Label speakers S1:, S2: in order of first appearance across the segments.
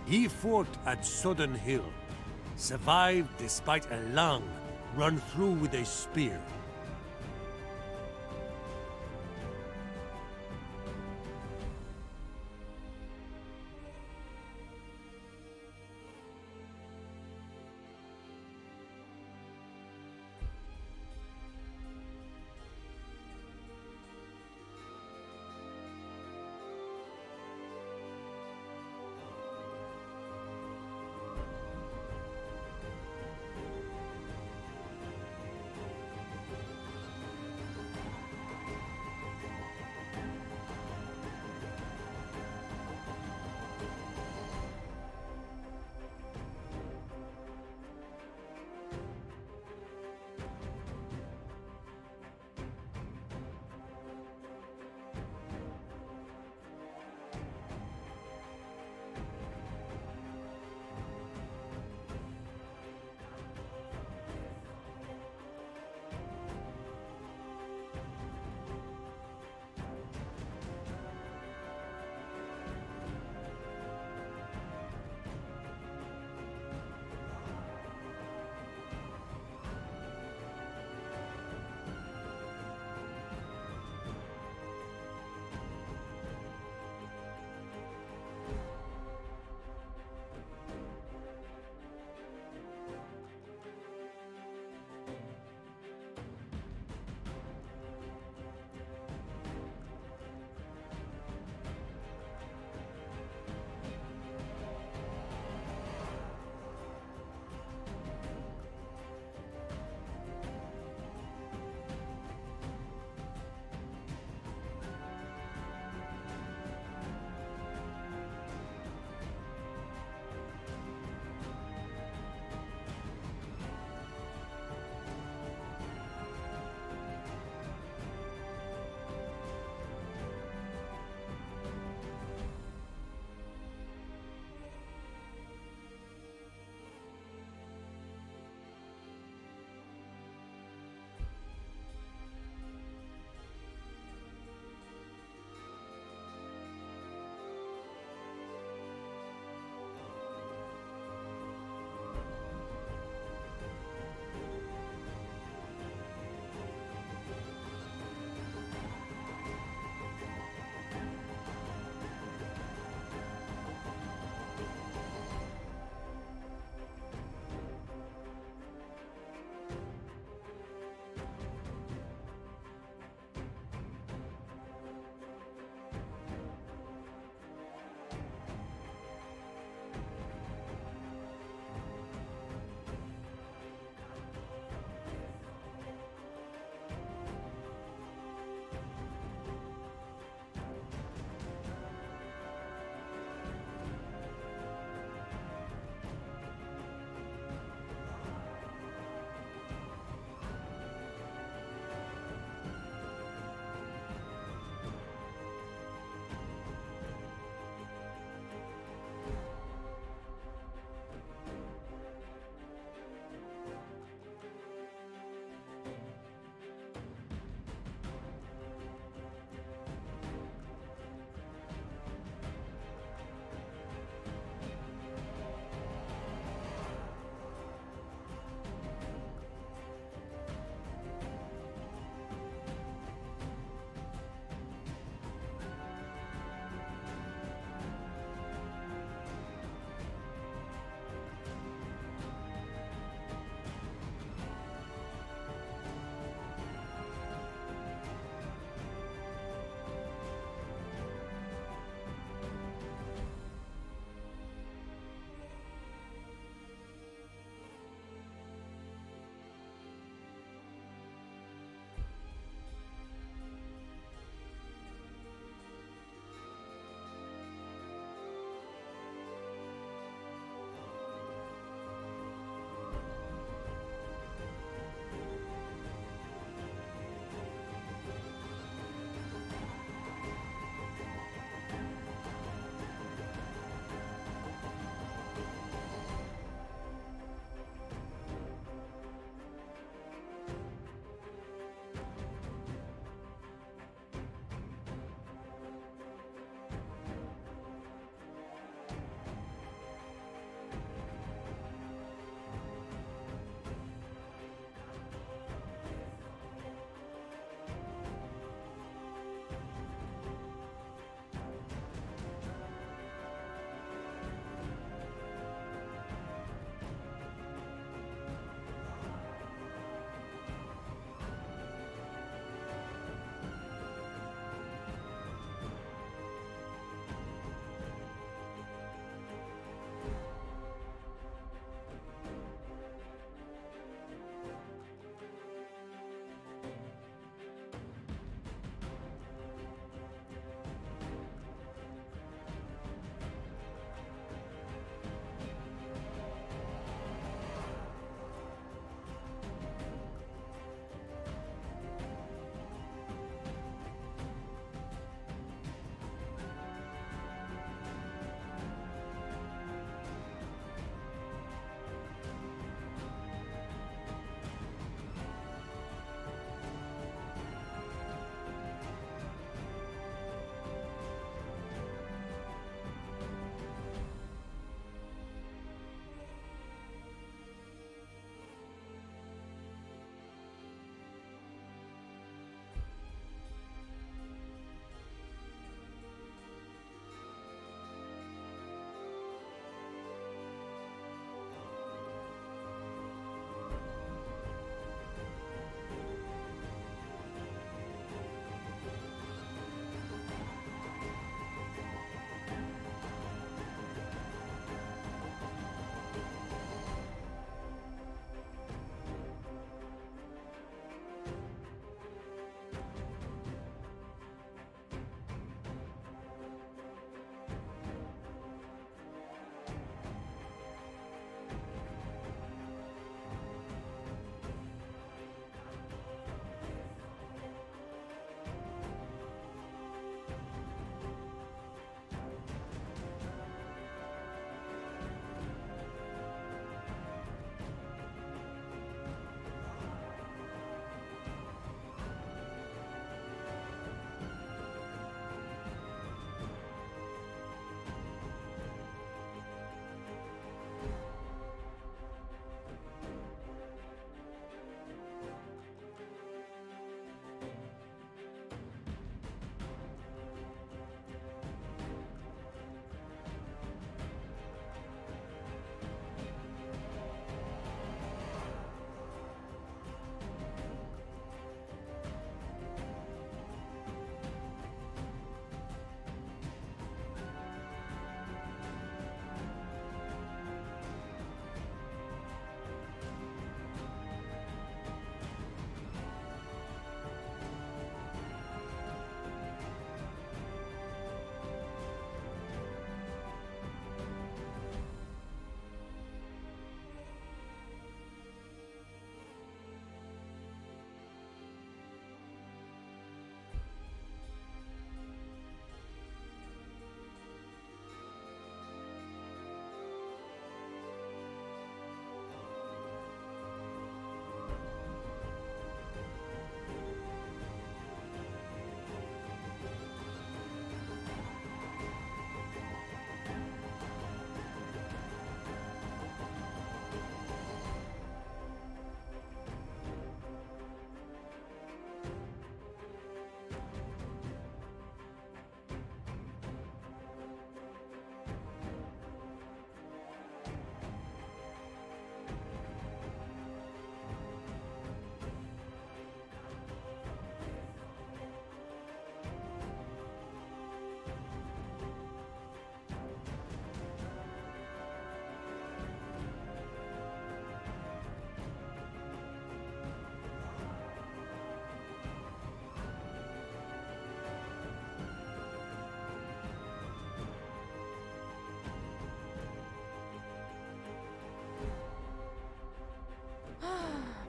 S1: He fought at Southern Hill, survived despite a lung run through with a spear.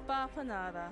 S2: Bapanada.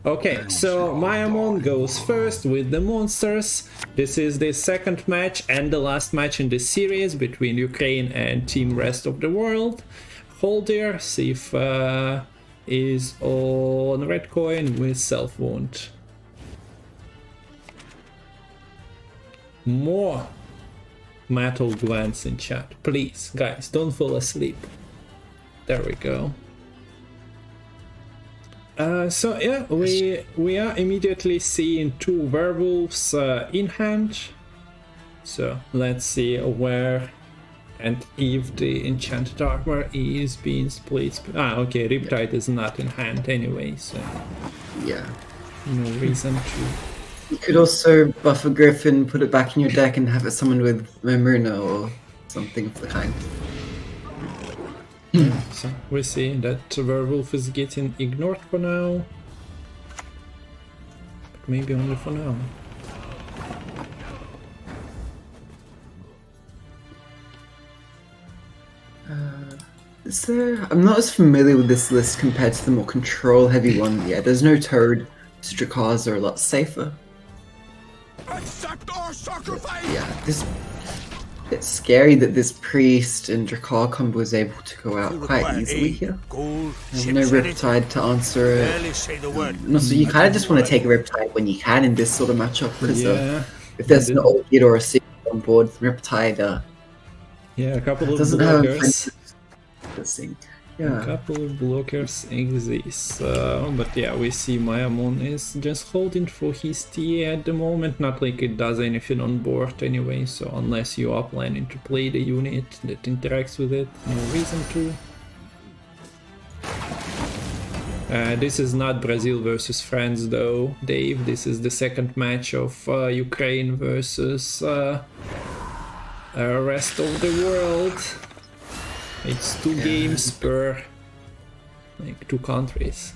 S2: Okay, so Mayamon goes first with the monsters. This is the second match and the last match in this series between Ukraine and Team Rest of the World. Holder, Sif is on red coin with self-wound. More metal Gwents in chat. Please, guys, don't fall asleep. There we go. So yeah, we are immediately seeing two werewolves in hand. So let's see where and if the enchanted armor is being split. Okay, Riptide is not in hand anyway, so
S3: yeah,
S2: no reason to.
S3: You could also buff a Griffin, put it back in your deck, and have it summoned with Memruna or something of the kind.
S2: So we see that werewolf is getting ignored for now, but maybe only for now.
S3: Is there? I'm not as familiar with this list compared to the more control-heavy one. Yeah, there's no Toad, so Drakars are a lot safer.
S1: Accept our sacrifice!
S3: Yeah, it's scary that this priest and Drakar combo was able to go out quite easily here. There's no Riptide to answer it. And also, you kind of just want to take a Riptide when you can in this sort of matchup, because if there's an old kid or a secret on board, Riptide
S2: a couple of
S3: doesn't
S2: blockers.
S3: Yeah.
S2: A couple of blockers exist, but yeah, we see Mayamon is just holding for his TA at the moment, not like it does anything on board anyway, so unless you are planning to play the unit that interacts with it, no reason to. This is not Brazil versus France though, Dave, this is the second match of Ukraine versus rest of the world. It's 2 games per, like, 2 countries.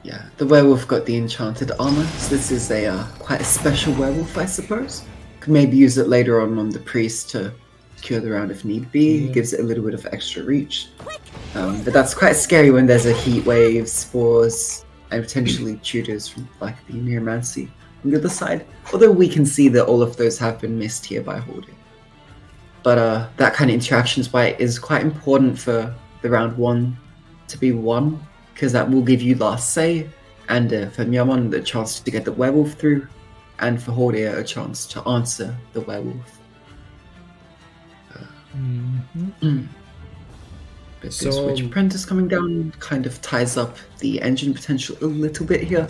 S3: Yeah, the werewolf got the enchanted armor, so this is a quite a special werewolf, I suppose. Could maybe use it later on the priest to secure the round if need be. Gives it a little bit of extra reach. But that's quite scary when there's a heat wave, spores, and potentially tutors from like the Neuromancy on the other side. Although we can see that all of those have been missed here by holding. But that kind of interaction is quite important for the round 1 to be won, because that will give you last say, and for Myamon the chance to get the werewolf through, and for Hordia a chance to answer the werewolf. But this Witch Apprentice coming down kind of ties up the engine potential a little bit here,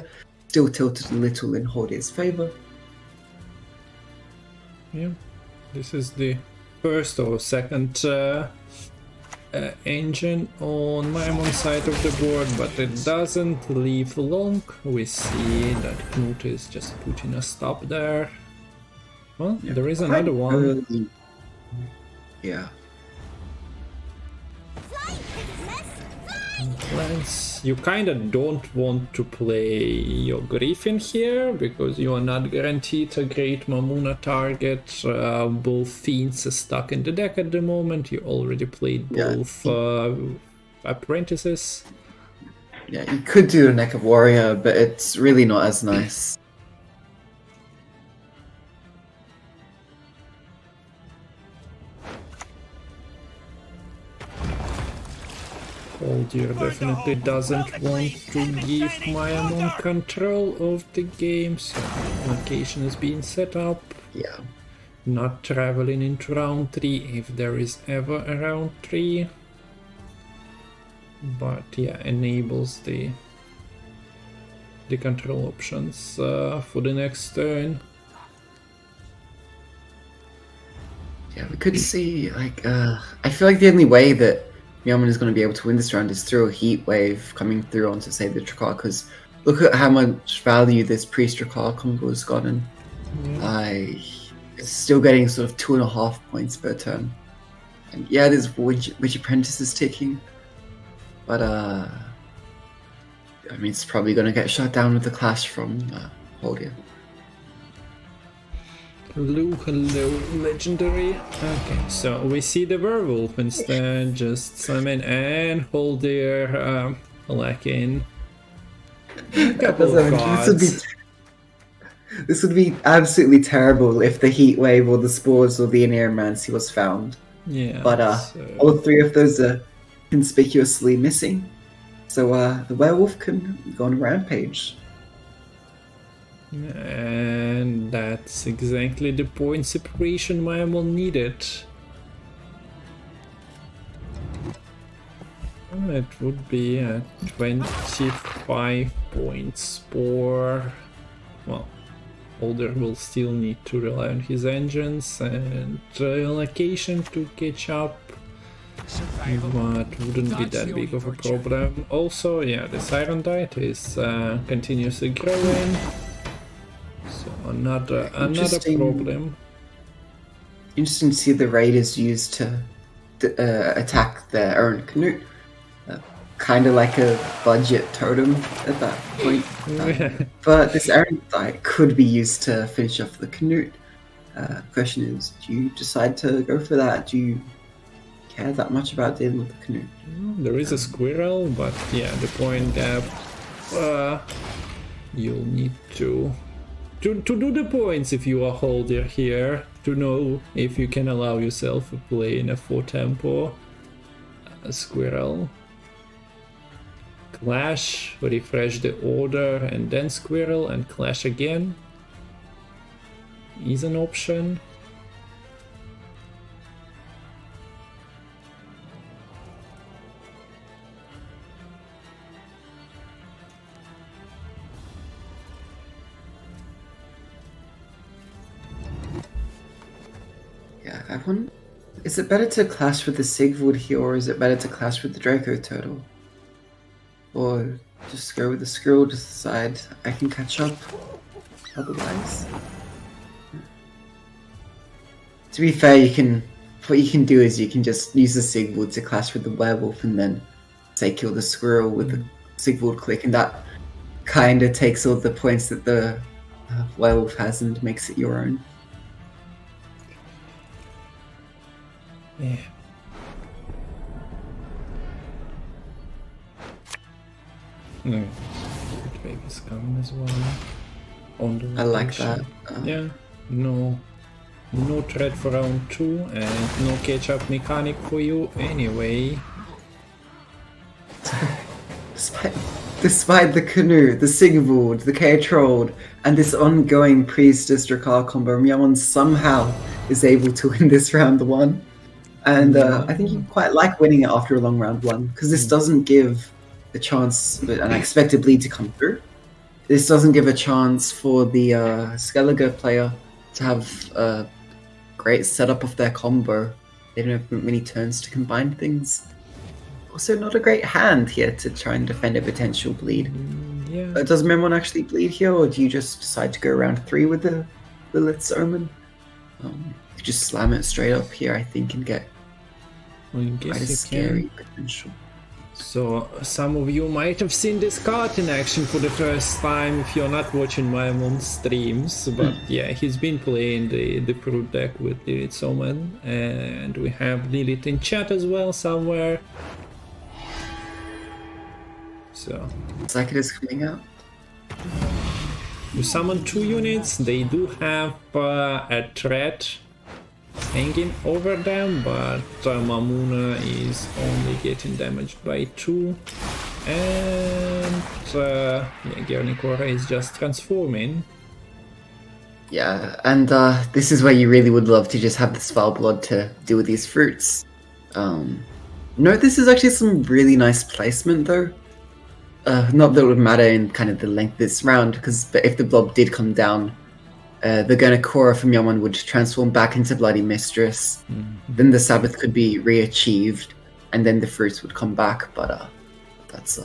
S3: still tilted a little in Hordia's favor.
S2: Yeah, this is the first or second engine on Mayamon's side of the board, but it doesn't leave long. We see that Knut is just putting a stop there. Well, yeah, there is another one.
S3: Yeah.
S2: You kinda don't want to play your Griffin here, because you are not guaranteed a great Mamuna target. Both Fiends are stuck in the deck at the moment. You already played both Apprentices.
S3: Yeah, you could do a Neck of Warrior, but it's really not as nice.
S2: Oldir definitely doesn't want to give Mayamon control of the game, so location is being set up.
S3: Yeah.
S2: Not traveling into round 3 if there is ever a round 3. But yeah, enables the control options for the next turn.
S3: Yeah, we could see, like, I feel like the only way that Myamon is going to be able to win this round is through a heat wave coming through onto, say, the Drakar, because look at how much value this Priest Drakar combo has gotten. It's still getting sort of 2.5 points per turn. And yeah, this Witch Apprentice is ticking, but I mean, it's probably going to get shut down with the clash from Holdia.
S2: Hello, legendary. Okay, so we see the werewolf instead, just summon and hold their lacking Couple of cards.
S3: This would be absolutely terrible if the heat wave or the spores or the inermancy was found.
S2: Yeah.
S3: But all three of those are conspicuously missing. So the werewolf can go on a rampage.
S2: And that's exactly the point separation Mayamon needed. It would be 25 points for... Well, Holder will still need to rely on his engines and location to catch up. But wouldn't be that big of a problem. Also, yeah, this Iron Dite is continuously growing. So another problem.
S3: Interesting to see the raiders used to attack the Aaron Canute. Kind of like a budget totem at that point. But this Aaron Dite could be used to finish off the Canute. Question is, do you decide to go for that? Do you care that much about dealing with the Canute?
S2: There is a squirrel, but yeah, the point that you'll need to do the points if you are Holder here, to know if you can allow yourself to play in a 4 tempo. A squirrel. Clash, refresh the order, and then squirrel and clash again is an option.
S3: Yeah, I wonder, is it better to clash with the Sigvald here, or is it better to clash with the Draco Turtle? Or just go with the Skrill, just decide I can catch up otherwise. To be fair, what you can do is you can just use the Sigvald to clash with the werewolf and then say kill the squirrel with the Sigvald click, and that kind of takes all the points that the werewolf has and makes it your own.
S2: Yeah. No, good wave is coming as well. On the
S3: I like that.
S2: Yeah, no threat for round 2 and no catch-up mechanic for you anyway.
S3: Despite the Canoe, the Sigvald, the K-Trolled, and this ongoing Priestess Drakar combo, Myamon somehow is able to win this round 1. And I think you quite like winning it after a long round 1, because this doesn't give a chance, an unexpected bleed to come through. This doesn't give a chance for the Skellige player to have a great setup of their combo. They don't have many turns to combine things. Also, not a great hand here to try and defend a potential bleed.
S2: Yeah.
S3: Does Memon actually bleed here, or do you just decide to go round 3 with the Lilith's Omen? You just slam it straight up here, I think, and get quite a scary potential.
S2: So, some of you might have seen this card in action for the first time if you're not watching Maimon's streams, but yeah, he's been playing the fruit deck with Lilith's Omen, and we have Lilith in chat as well somewhere. So,
S3: looks like it is coming out.
S2: You summon 2 units, they do have a threat hanging over them, but Mamuna is only getting damaged by 2, and Gernikora is just transforming.
S3: Yeah, and this is where you really would love to just have the Svalbard to deal with these fruits. No, this is actually some really nice placement though. Not that it would matter in kind of the length of this round, because if the blob did come down, the Gernikora from Yaman would transform back into Bloody Mistress. Then the Sabbath could be re-achieved, and then the fruits would come back, but that's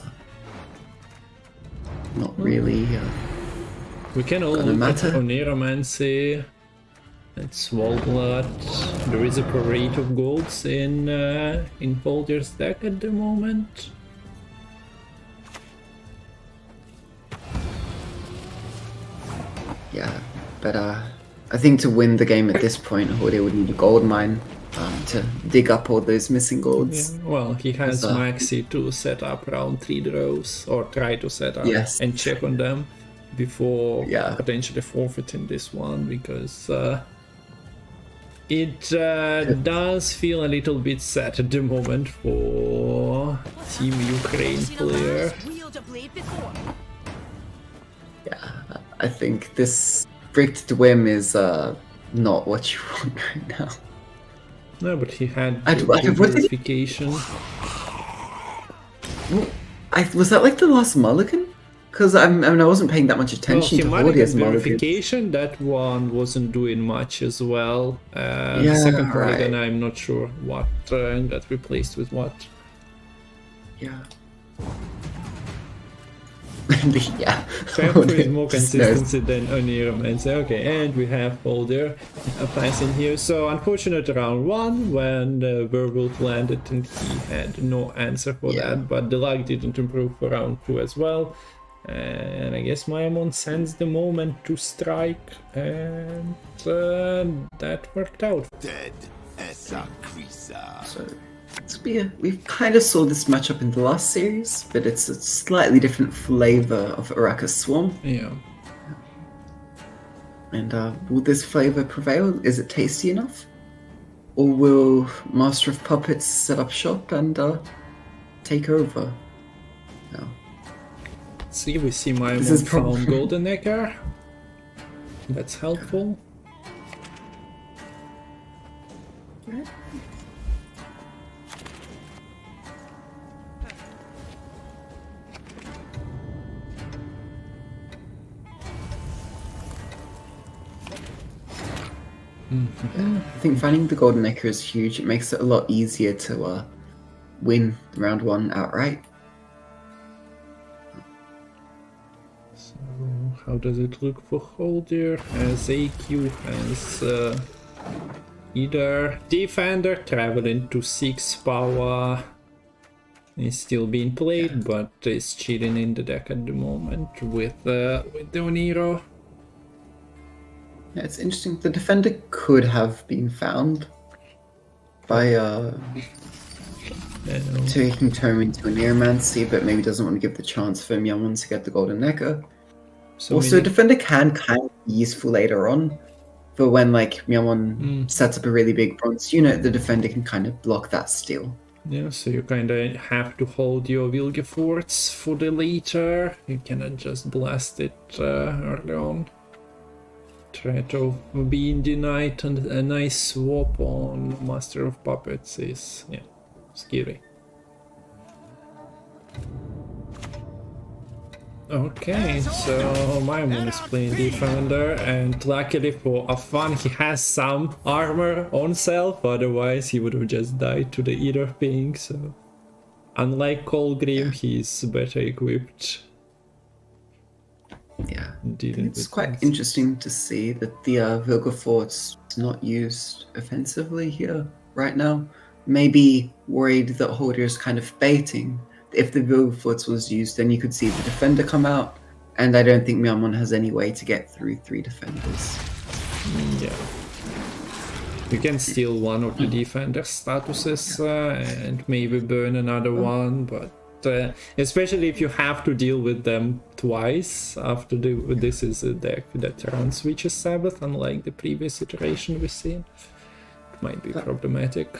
S3: not really
S2: we can all look at Oneromancy and Swallblood. There is a parade of golds in Folder's deck at the moment.
S3: Yeah, but I think to win the game at this point, Horde would need a gold mine to dig up all those missing golds.
S2: Yeah, well, he has
S3: As,
S2: Maxi to set up round 3 draws, or try to set up
S3: Yes.
S2: and check on them before
S3: Yeah.
S2: potentially forfeiting this one, because it does feel a little bit sad at the moment for Team Ukraine player.
S3: Yeah, I think this bricked Dwim is not what you want right now.
S2: No, but he had
S3: what did he-
S2: purification.
S3: Was that like the last mulligan? Because I wasn't paying that much
S2: Well,
S3: attention
S2: he
S3: to
S2: might
S3: Horde's
S2: have
S3: mulligan.
S2: purification. That one wasn't doing much as well. The
S3: Yeah,
S2: second
S3: right.
S2: mulligan, I'm not sure what got replaced with what.
S3: Yeah. Yeah.
S2: Perhaps with more
S3: Just
S2: consistency than Oniromancer. Okay, and we have Holder passing here. So unfortunate round 1 when the Werewolf landed and he had no answer for
S3: Yeah.
S2: that, but the luck didn't improve for round 2 as well. And I guess Mayamon sends the moment to strike, and that worked out.
S4: Dead Essa Krisa.
S3: So we kind of saw this matchup in the last series, but it's a slightly different flavor of Arachis Swarm.
S2: Yeah.
S3: And will this flavor prevail? Is it tasty enough? Or will Master of Puppets set up shop and take over? No.
S2: See, we see
S3: This
S2: Mayamon
S3: is
S2: found
S3: prob-
S2: Golden Necker. That's helpful.
S3: I think finding the Golden Necker is huge. It makes it a lot easier to win round 1 outright.
S2: So how does it look for Holder? As AQ has either Defender traveling to 6 power. Is still being played, but is cheating in the deck at the moment with the Oniro.
S3: Yeah, it's interesting. The defender could have been found by taking turn into a Neomancy, but maybe doesn't want to give the chance for Myeonwon to get the Golden Necker.
S2: So
S3: Also,
S2: many-
S3: defender can kind of be useful later on, but when like Myeonwon sets up a really big bronze unit, the defender can kind of block that steal.
S2: Yeah, so you kinda have to hold your Wilge forts for the later. You cannot just blast it early on. Threat of being denied and a nice swap on Master of Puppets is, yeah, scary. Okay, so Mayamon is playing Defender, and luckily for Afan he has some armor on self, otherwise he would have just died to the Ether Ping, so unlike Colgrim, he's better equipped.
S3: Yeah.
S2: Dealing
S3: It's
S2: with
S3: quite
S2: this.
S3: interesting to see that the Vilga Fort's not used offensively here right now. Maybe worried that Holder is kind of baiting. If the Vilga Forts was used, then you could see the defender come out, and I don't think Myeonwon has any way to get through 3 defenders.
S2: Yeah. You can steal one of the defender statuses and maybe burn another one, but especially if you have to deal with them twice after this is a deck that runs Witch's Sabbath, unlike the previous iteration we've seen. It might be problematic.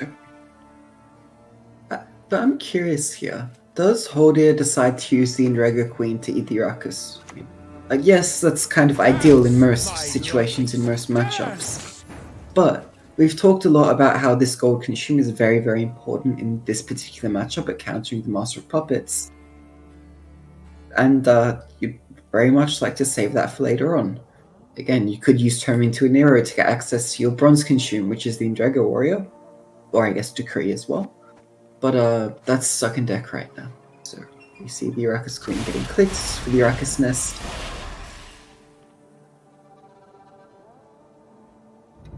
S3: But I'm curious here. Does Holder decide to use the Indrega Queen to eat the Arachis? Like, yes, that's kind of ideal in most situations, in most matchups. But we've talked a lot about how this gold consume is very, very important in this particular matchup at countering the Master of Puppets. And you'd very much like to save that for later on. Again, you could use Turn into a Nero to get access to your bronze consume, which is the Indrega Warrior. Or I guess Decree as well. But that's stuck in deck right now. So you see the Arachis Queen getting clicked for the Arachis Nest.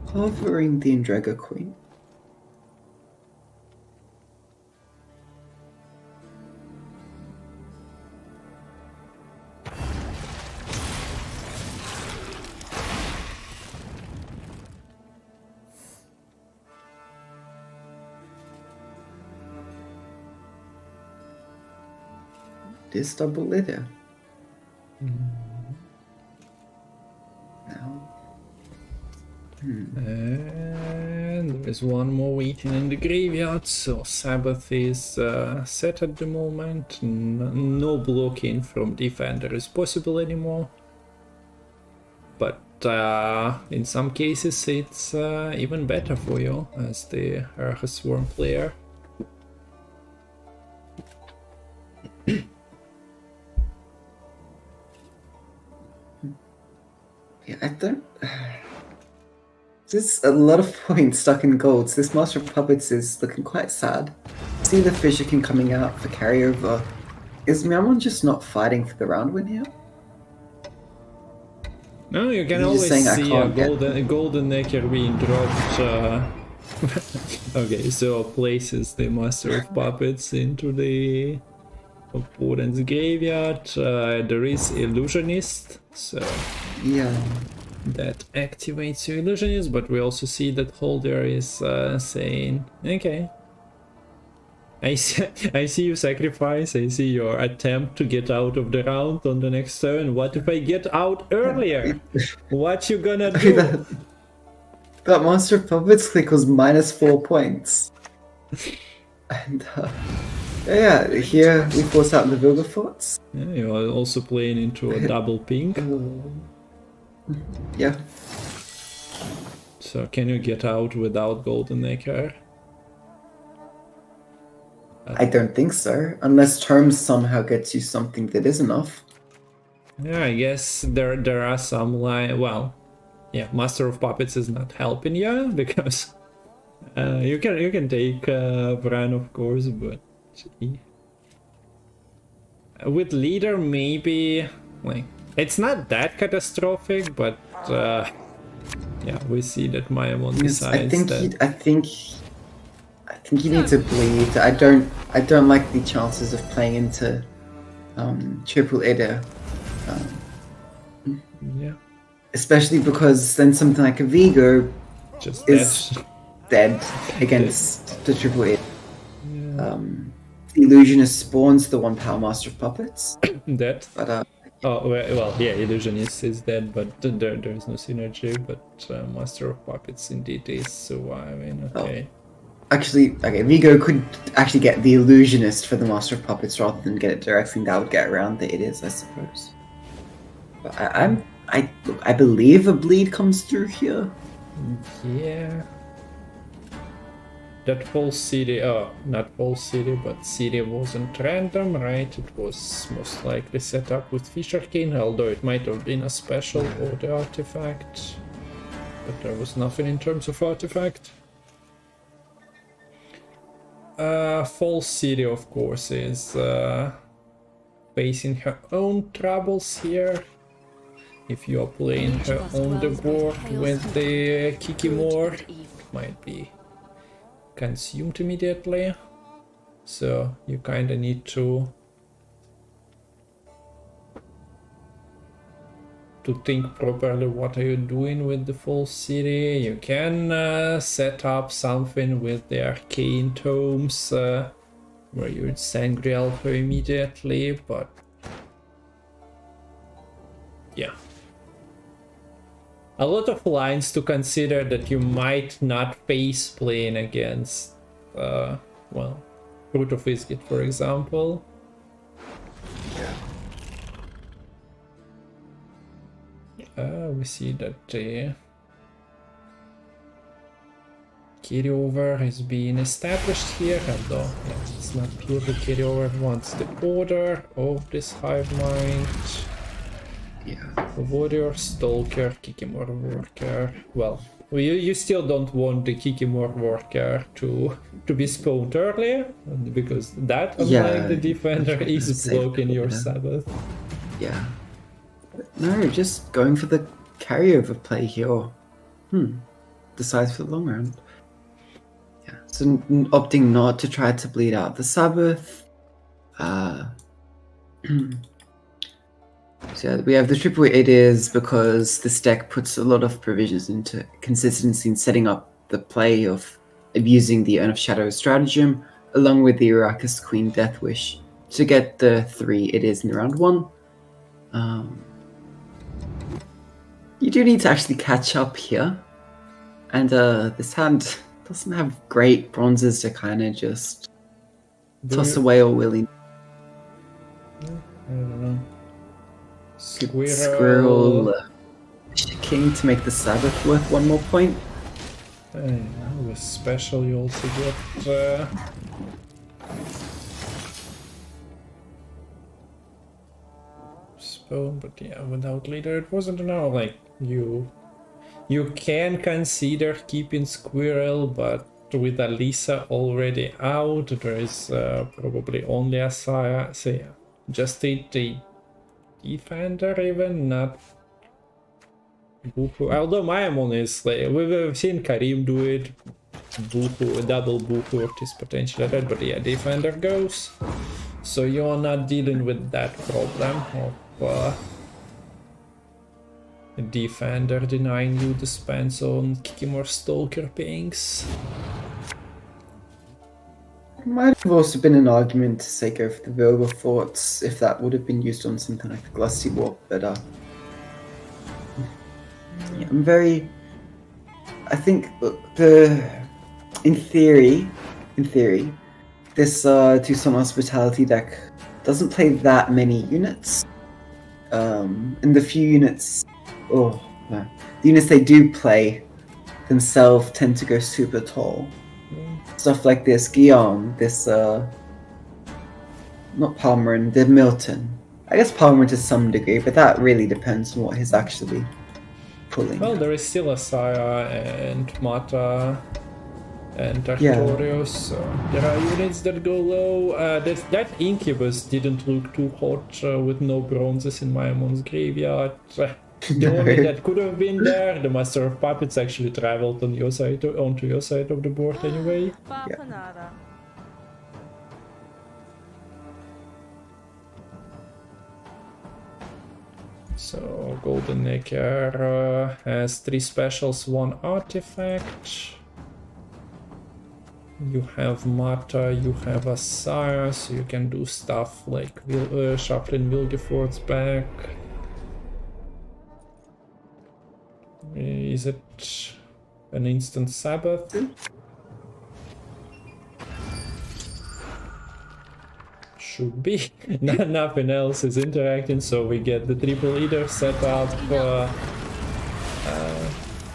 S3: Hovering the Indrega Queen. This double leader. Now.
S2: And there is one more waiting in the graveyard, so Sabbath is set at the moment. No blocking from defender is possible anymore. But in some cases it's even better for you as the Archi Swarm player.
S3: Yeah, I don't. There's a lot of points stuck in golds. This Master of Puppets is looking quite sad. See the Fissure coming out for carryover. Is Miamon just not fighting for the round win here?
S2: No, you can
S3: You're
S2: always
S3: just saying I
S2: see a
S3: can't
S2: golden necker being dropped. Okay, so places the Master of Puppets into the opponent's graveyard. There is Illusionist, so
S3: Yeah.
S2: that activates your Illusionist, but we also see that Holder is saying, okay, I see you sacrifice, I see your attempt to get out of the round on the next turn. What if I get out earlier? What you gonna do?
S3: That Master of Puppets click was -4 points. And yeah, here we force out the Vilgeforts.
S2: Yeah, you are also playing into a double pink.
S3: Yeah.
S2: So can you get out without Golden Necker?
S3: I don't think so, unless Terms somehow gets you something that is enough.
S2: Yeah, I guess there are some well, yeah, Master of Puppets is not helping you because you can take Bran, of course, but with Leader maybe like it's not that catastrophic, but yeah, we see that Mayamon decides
S3: I think you need to bleed. I don't like the chances of playing into triple Eder.
S2: Yeah,
S3: Especially because then something like a Vigo
S2: just
S3: is dead against the triple Eder. Illusionist spawns the 1-power Master of Puppets.
S2: that.
S3: But
S2: Oh, well, yeah, Illusionist is dead, but there is no synergy, but Master of Puppets indeed is surviving, okay.
S3: actually, okay, Vigo could actually get the Illusionist for the Master of Puppets rather than get it directly. That would get around the Idiots, I suppose. But I believe a bleed comes through here.
S2: Yeah. That whole city, not whole city, but city wasn't random, right? It was most likely set up with Fisherkin, although it might have been a special or the artifact. But there was nothing in terms of artifact. False City, of course, is facing her own troubles here. If you are playing her on the board with the Kikimore, it might be consumed immediately, so you kind of need to think properly what are you doing with the full city. You can set up something with the arcane tomes where you'd Sangreal her immediately, but yeah, a lot of lines to consider that you might not face playing against, well, Fruit of Iskit, for example. We see that the carryover is being established here, although it's not purely carryover. Once the order of this hive mind.
S3: Yeah.
S2: Warrior, Stalker, Kikimore Worker. Well, you still don't want the Kikimore Worker to be spawned earlier, because that, unlike the Defender, is blocking your Sabbath.
S3: Yeah. No, just going for the carryover play here. Decides for the long round. Yeah. So opting not to try to bleed out the Sabbath. So yeah, we have the triple it is because this deck puts a lot of provisions into consistency in setting up the play of using the Urn of Shadow stratagem, along with the Arrakis Queen Death Wish to get the 3 it is in round 1. You do need to actually catch up here. And this hand doesn't have great bronzes to kind of just toss away all willy.
S2: I don't know.
S3: Squirrel. King to make the Sabbath worth 1 more point.
S2: With special you also get Spawn, but yeah, without leader it wasn't enough. Like you can consider keeping Squirrel, but with Alisa already out, there is probably only a Saya. So yeah, just a defender even, not Buku. Although Mayamon is like, we've seen Karim do it. Buku, double Buku is potentially dead, but yeah, defender goes. So you're not dealing with that problem of a defender denying you the spends on Kiki or Stalker pings.
S3: Might have also been an argument to say go for the Wilberforts if that would have been used on something like the Glusty Warp, but yeah, I think in theory, this Tucson Hospitality deck doesn't play that many units. And the few units, the units they do play themselves tend to go super tall. Stuff like this Guillaume, this not Palmerin, the Milton. I guess Palmerin to some degree, but that really depends on what he's actually pulling.
S2: Well, there is still Asaya and Mata and Artorios, so there are units that go low. That Incubus didn't look too hot with no bronzes in Mayamon's graveyard. The only that could have been there, the Master of Puppets actually traveled on your side, onto your side of the board anyway.
S3: Yeah.
S2: So Golden Necker has 3 specials, 1 artifact. You have Mata, you have Asaya, so you can do stuff like shuffling Wilgefort's back. Is it an instant Sabbath? Should be. Nothing else is interacting, so we get the triple leader set up.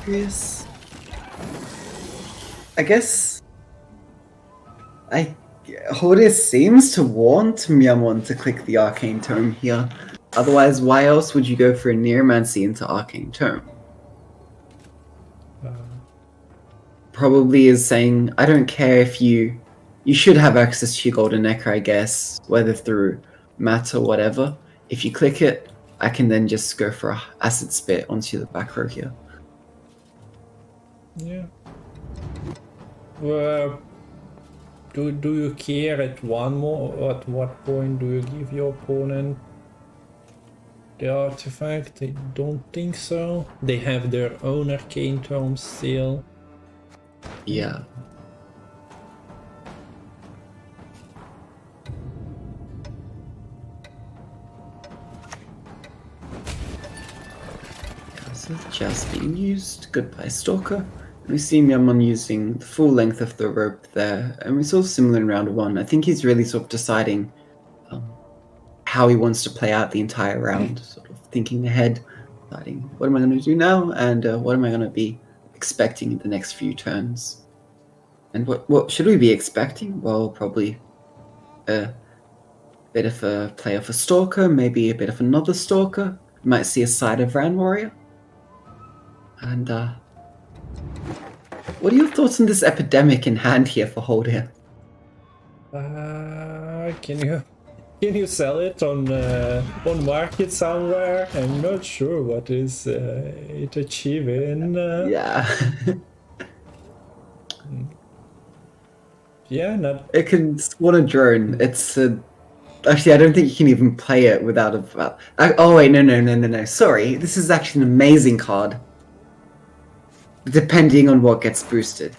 S3: Yes. I guess Horus seems to want Miyamon to click the Arcane Tome here. Otherwise, why else would you go for a Neomancy into Arcane Tome? Probably is saying, I don't care if you should have access to your Golden Necker, I guess, whether through Mat or whatever. If you click it, I can then just go for a Acid Spit onto the back row here.
S2: Yeah. Do you care at what point do you give your opponent the artifact? I don't think so. They have their own Arcane Tome still.
S3: Yeah. So the just being used. Goodbye, Stalker. We see Miyamon using the full length of the rope there, and we saw similar in round 1. I think he's really sort of deciding how he wants to play out the entire round, sort of thinking ahead, deciding what am I going to do now, and what am I going to be expecting in the next few turns. And what should we be expecting? Well, probably a bit of a play of a Stalker, maybe a bit of another Stalker. We might see a side of Ran Warrior. And what are your thoughts on this epidemic in hand here for Holdir?
S2: Can you sell it on market somewhere? I'm not sure what is it achieving.
S3: Yeah.
S2: Yeah, not.
S3: It can spawn a drone. It's actually, I don't think you can even play it without a. Oh wait, no. Sorry, this is actually an amazing card. Depending on what gets boosted.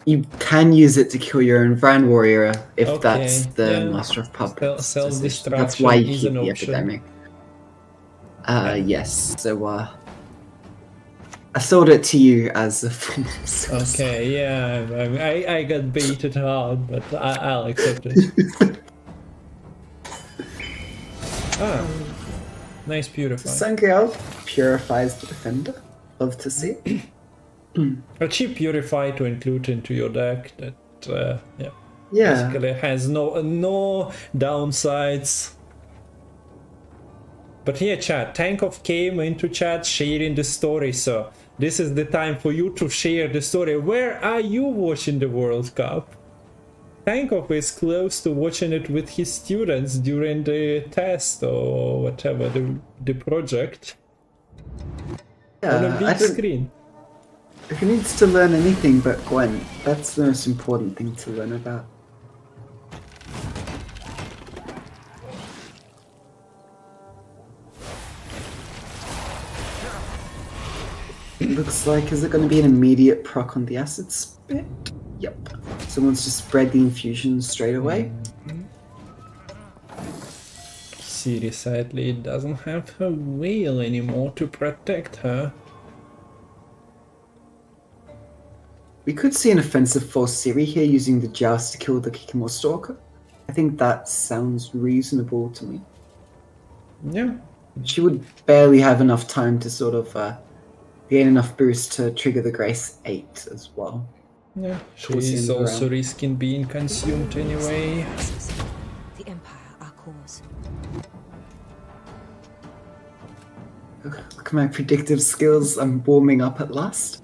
S3: you can use it to kill your own Vran warrior if
S2: Okay,
S3: that's the
S2: yeah.
S3: Master of Puppets.
S2: Self-destruction
S3: That's why you
S2: is
S3: keep
S2: an
S3: the
S2: option.
S3: epidemic. Yes. So I sold it to you as a form of service.
S2: Okay, yeah, I got baited hard, but I'll accept it. Ah, nice purify.
S3: Sangreal purifies the defender. Love to see it.
S2: A cheap purify to include into your deck that, yeah,
S3: Yeah.
S2: basically has no downsides. But here, chat, Tankov came into chat sharing the story, so this is the time for you to share the story. Where are you watching the World Cup? Tankov is close to watching it with his students during the test or whatever, the project. On a big screen.
S3: If he needs to learn anything but Gwent, that's the most important thing to learn about. Looks like, is it going to be an immediate proc on the acid spit? Yep. Someone's just spread the infusion straight away.
S2: Ciri sadly doesn't have her whale anymore to protect her.
S3: We could see an offensive for Ciri here using the Joust to kill the Kikimor Stalker. I think that sounds reasonable to me.
S2: Yeah.
S3: She would barely have enough time to sort of gain enough boost to trigger the Grace 8 as well.
S2: Yeah, she's also risking being consumed anyway.
S5: The Empire, our cause.
S3: Look at my predictive skills. I'm warming up at last.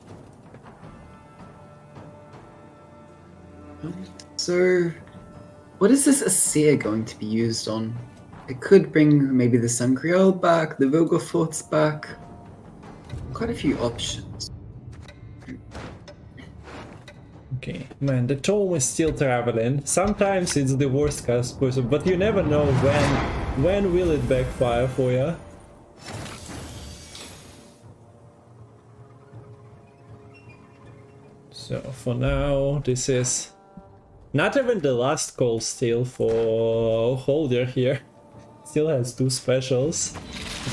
S3: So, what is this Asir going to be used on? It could bring maybe the Sangreal back, the Vilgefortz back. Quite a few options.
S2: Okay, man, the tome is still traveling. Sometimes it's the worst cast person, but you never know when will it backfire for you. So for now, this is not even the last call still for Holder here. Still has 2 specials,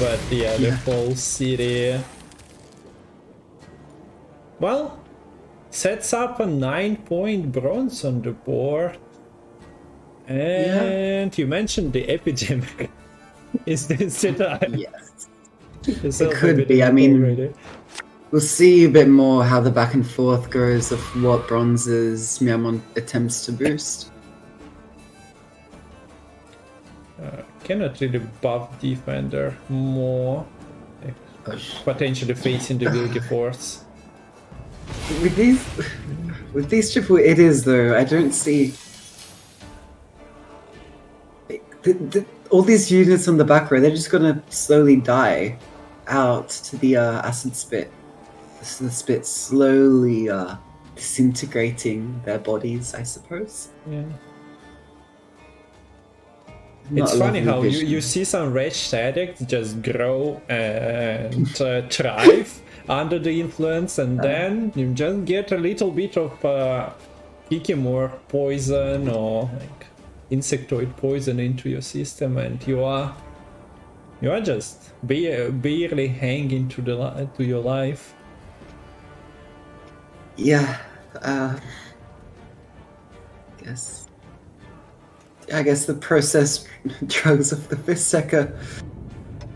S2: but yeah, the whole city. Well, sets up a 9-point bronze on the board. And you mentioned the epidemic. Is this the time?
S3: Yes. It could be. I mean,
S2: already.
S3: We'll see a bit more how the back and forth goes of what bronzes Miamon attempts to boost.
S2: Cannot really buff defender more. Potentially facing the Vilgefortz.
S3: With these triple it is though, I don't see all these units on the back row. They're just gonna slowly die out to the acid spit. The spit slowly disintegrating their bodies, I suppose.
S2: Yeah.
S3: Not
S2: It's
S3: a
S2: funny
S3: lovely
S2: how
S3: vision.
S2: you see some wretched addicts just grow and thrive under the influence, and then you just get a little bit of Kikimor poison or like insectoid poison into your system, and you are just barely hanging to your life.
S3: Yeah, I guess the processed drugs of the Vistek are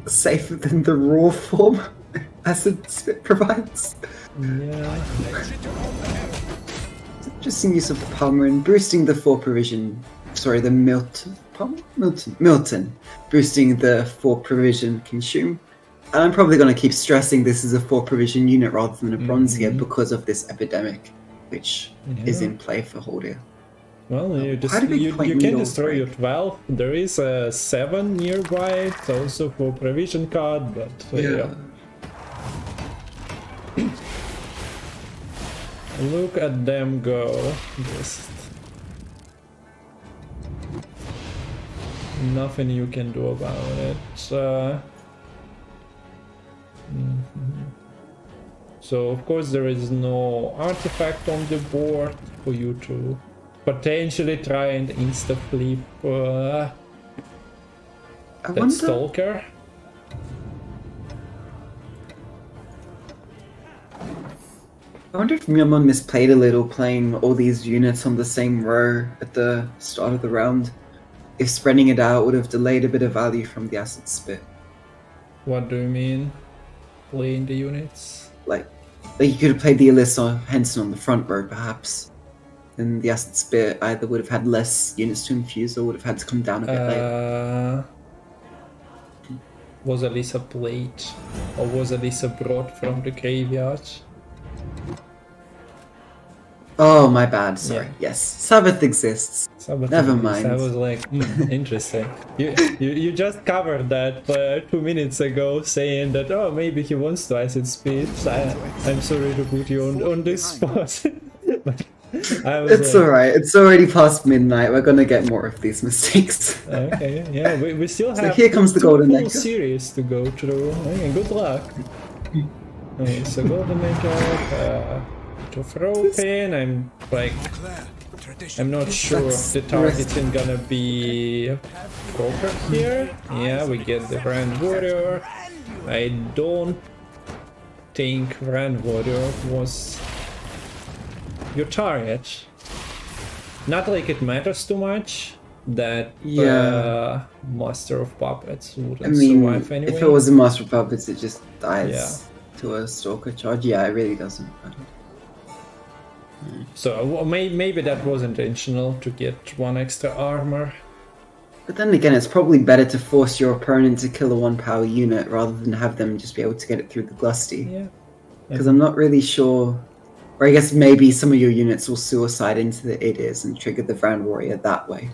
S3: safer than the raw form acid spit provides.
S2: Yeah.
S3: Interesting use of the Palmerin, boosting the 4 provision. Sorry, the Milton, boosting the 4 provision consume. And I'm probably going to keep stressing this is a 4 provision unit rather than a bronze here because of this epidemic, which is in play for Holdir.
S2: Well, you
S3: Quite a big point
S2: can
S3: needle
S2: destroy your
S3: break.
S2: 12. There is a 7 nearby, it's also for provision card, but yeah. Look at them go. Just nothing you can do about it. So of course there is no artifact on the board for you to potentially try and insta-flip that Stalker.
S3: I wonder if Myeonmon misplayed a little playing all these units on the same row at the start of the round. If spreading it out would have delayed a bit of value from the Acid Spit.
S2: What do you mean? Playing the units?
S3: Like you could have played the Alyssa or Henson on the front row, perhaps. Then the Acid Spit either would have had less units to infuse or would have had to come down a bit later.
S2: Was Alyssa played? Or was Alyssa brought from the graveyard?
S3: Oh, my bad. Sorry.
S2: Yeah.
S3: Yes, Sabbath exists.
S2: Sabbath
S3: Never
S2: exists.
S3: mind.
S2: I was like, interesting. You just covered that 2 minutes ago, saying that maybe he wants to acid speed. I'm sorry to put you on this spot. But
S3: it's alright. It's already past midnight. We're gonna get more of these mistakes.
S2: Okay. Yeah. We still have.
S3: So here comes the Golden
S2: full
S3: Necker.
S2: series to go through. Okay, good luck. Okay, so Golden Necker. To throw pin, I'm not sure if the targeting gonna be proper here. Yeah, we get the Grand Warrior. I don't think Grand Warrior was your target. Not like it matters too much that Master of Puppets wouldn't survive anyway.
S3: If it was a Master of Puppets, it just dies to a Stalker charge. Yeah, it really doesn't matter.
S2: So maybe that was intentional to get 1 extra armor.
S3: But then again, it's probably better to force your opponent to kill a 1-power unit rather than have them just be able to get it through the Glusty.
S2: Yeah.
S3: Because I'm not really sure... Or I guess maybe some of your units will suicide into the Idis and trigger the Grand Warrior that way.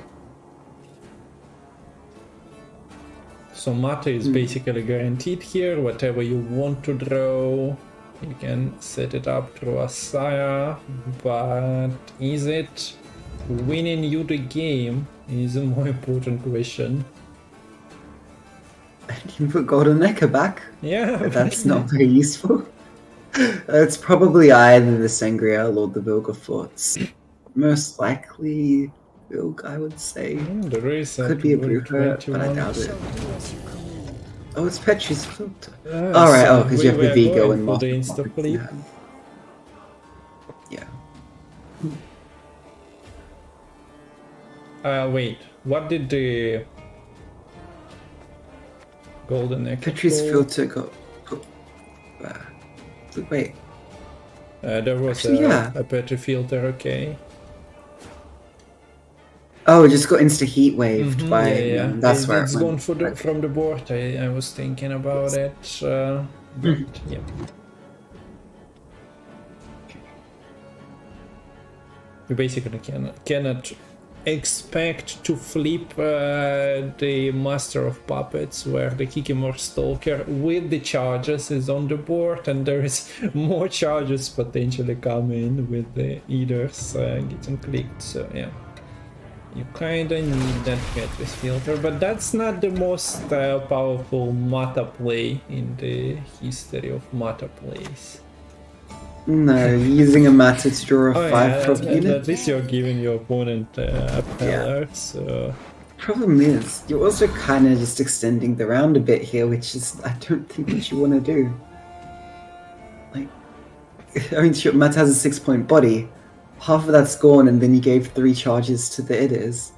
S2: So Mata is basically guaranteed here. Whatever you want to draw, you can set it up through Asaya, but is it winning you the game is a more important question.
S3: You put Golden Necker back?
S2: Yeah.
S3: But that's not very useful. It's probably either the Sangreal or the Vilgefortz. Most likely Vilg, I would say.
S2: There is
S3: Could be a Bruker, but I doubt it. Oh, it's Petri's filter. Alright,
S2: so
S3: because you have the Vigo and
S2: for the
S3: Moth.
S2: insta-flip.
S3: Yeah.
S2: Wait, what did the Golden Necker
S3: Petri's
S2: go?
S3: filter got... wait.
S2: There was
S3: Actually,
S2: a Petri filter, okay.
S3: Oh, it just got insta-heat waved by...
S2: Yeah.
S3: That's where
S2: it's
S3: it
S2: gone
S3: went.
S2: for from the board. I was thinking about it. But, yeah. You basically cannot expect to flip the Master of Puppets where the Kikimor Stalker with the charges is on the board and there is more charges potentially coming with the Eaters getting clicked, so yeah. You kinda need that Petri's filter, but that's not the most powerful Mata play in the history of Mata plays.
S3: No, using a matter to draw a 5-drop unit.
S2: At least you're giving your opponent a pillar, so...
S3: Problem is, you're also kind of just extending the round a bit here, which is, I don't think what you want to do. Like, I mean, sure, Matt has a 6-point body. Half of that's gone, and then you gave 3 charges to the Idis.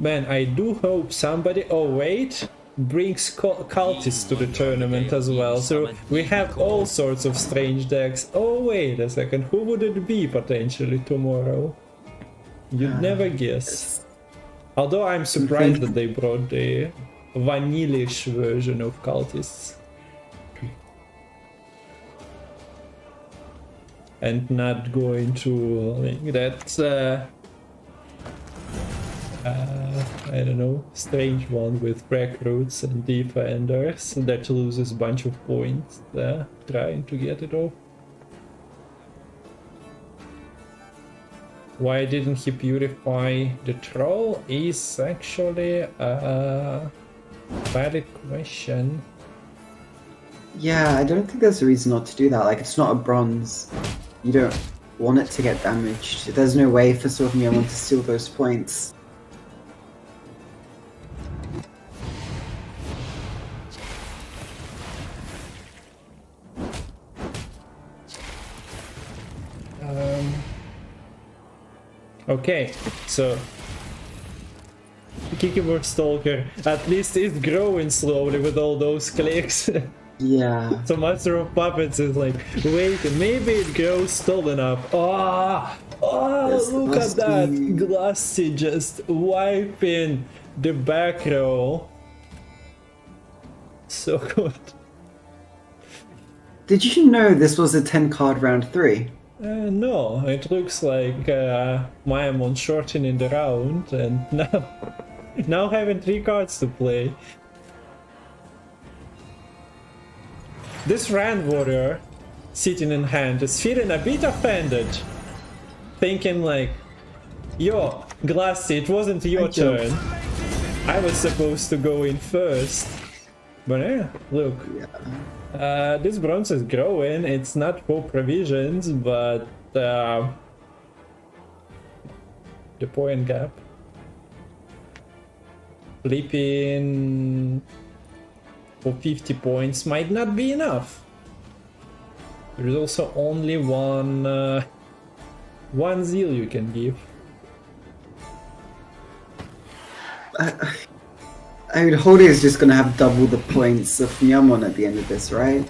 S2: Man, I do hope somebody... Oh, wait! Brings cultists to the tournament as well, so we have all sorts of strange decks. Oh, wait a second, who would it be potentially tomorrow? You'd never guess. Although I'm surprised that they brought the vanilla-ish version of cultists. And not going to like that... I don't know, strange one with recruits and defenders that loses a bunch of points trying to get it off. Why didn't he purify the troll is actually a valid question.
S3: Yeah, I don't think there's a reason not to do that. Like, it's not a bronze. You don't want it to get damaged. There's no way for sort of Myeomon to steal those points.
S2: Okay, so Keyboard Stalker at least is growing slowly with all those clicks.
S3: Yeah.
S2: So Master of Puppets is like, wait, maybe it grows tall enough. Oh,
S3: Yes,
S2: look at that!
S3: Glassy.
S2: Glassy just wiping the back row. So good.
S3: Did you know this was a 10-card round 3?
S2: No, it looks like Mayamon shortening the round and now having 3 cards to play. This Rand Warrior sitting in hand is feeling a bit offended. Thinking like, yo, Glassy, it wasn't your turn. I was supposed to go in first. But yeah, look. This bronze is growing. It's not for provisions, but the point gap. Flipping for 50 points might not be enough. There is also only one zeal you can give.
S3: I mean, Hode is just gonna have double the points of Myeomon at the end of this, right?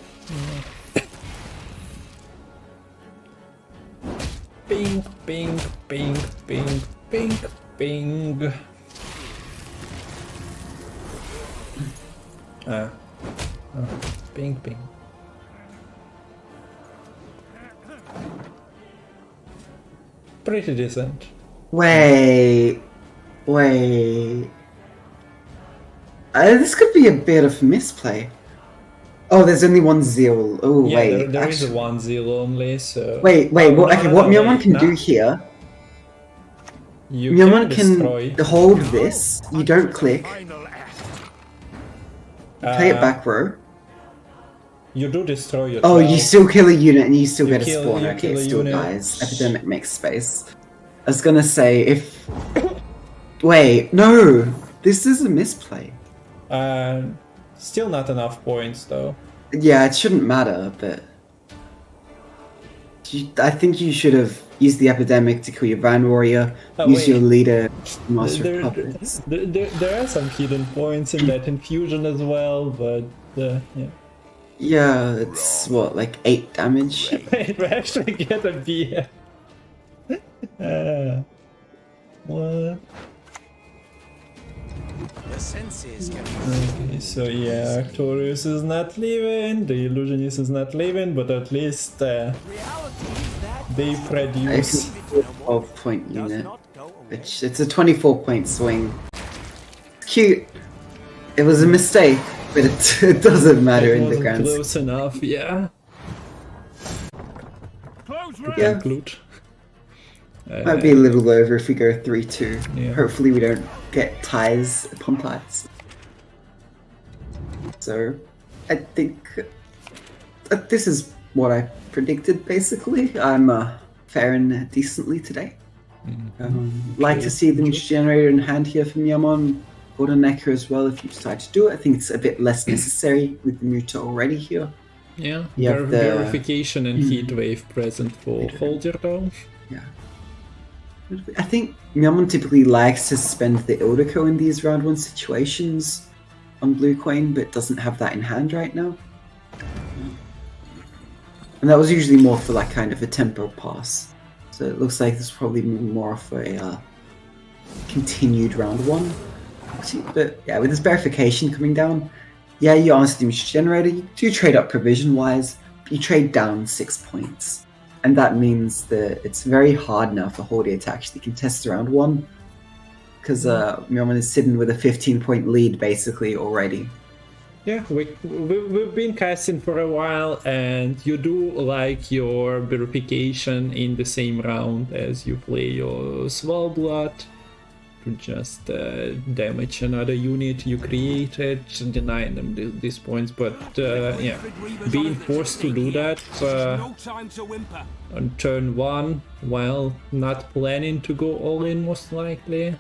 S2: Ping, ping, ping, ping, ping, ping. Ping, ping. Pretty decent.
S3: Wait. This could be a bit of misplay. Oh, there's only one zeal. Oh,
S2: Yeah,
S3: wait.
S2: there is one zeal only, so...
S3: Wait.
S2: No,
S3: What Myeomon
S2: wait,
S3: can
S2: no.
S3: do here,
S2: You
S3: Myeomon
S2: destroy.
S3: can hold this. You don't click. Play it back row.
S2: You do destroy your
S3: Oh, you
S2: 12.
S3: still kill a unit and you still
S2: You
S3: get a
S2: kill-
S3: spawn.
S2: you
S3: Okay,
S2: kill
S3: it
S2: a
S3: still
S2: unit.
S3: dies. Epidemic makes space. I was gonna say, if... Wait, no! This is a misplay.
S2: Still not enough points, though.
S3: Yeah, it shouldn't matter, but... I think you should have used the epidemic to kill your Van Warrior, use
S2: wait.
S3: your leader, Master
S2: There,
S3: of Puppets.
S2: there are some hidden points in that infusion as well, but yeah.
S3: Yeah, it's what, like 8 damage?
S2: Wait, we actually get a beer. What?
S1: The senses can
S2: Okay, so yeah, Arctorius is not leaving, the Illusionist is not leaving, but at least they produce.
S3: It's a 12-point
S1: does
S3: unit.
S1: not go away.
S3: Which, it's a 24-point swing. It's cute. It was a mistake, but it doesn't matter
S2: It
S3: in the
S2: wasn't
S3: grand scheme.
S2: close enough, yeah. To
S3: Yeah.
S2: conclude.
S3: Might be a little over if we go 3-2.
S2: Yeah.
S3: Hopefully we don't get ties upon ties. So, I think this is what I predicted, basically. I'm faring decently today. Like to see the neutral generator in hand here from Myeomon. Golden Necker as well if you decide to do it. I think it's a bit less necessary with the Muta already here.
S2: Yeah,
S3: You have the-
S2: verification and heat wave present for Holder though.
S3: Yeah. I think Myeomon typically likes to spend the Ildico in these round 1 situations on Blue Queen, but doesn't have that in hand right now. And that was usually more for like kind of a tempo pass. So it looks like this is probably more of a continued round 1. But yeah, with this verification coming down, yeah, you honestly the generator, you do trade up provision wise, but you trade down 6 points. And that means that it's very hard now for Hordia to actually contest round 1. Because Myeomon is sitting with a 15-point lead basically already.
S2: Yeah, we've been casting for a while, and you do like your verification in the same round as you play your Svalbard to just damage another unit you created, denying them these points. But yeah, being forced to do that on turn 1 while not planning to go all in, most likely,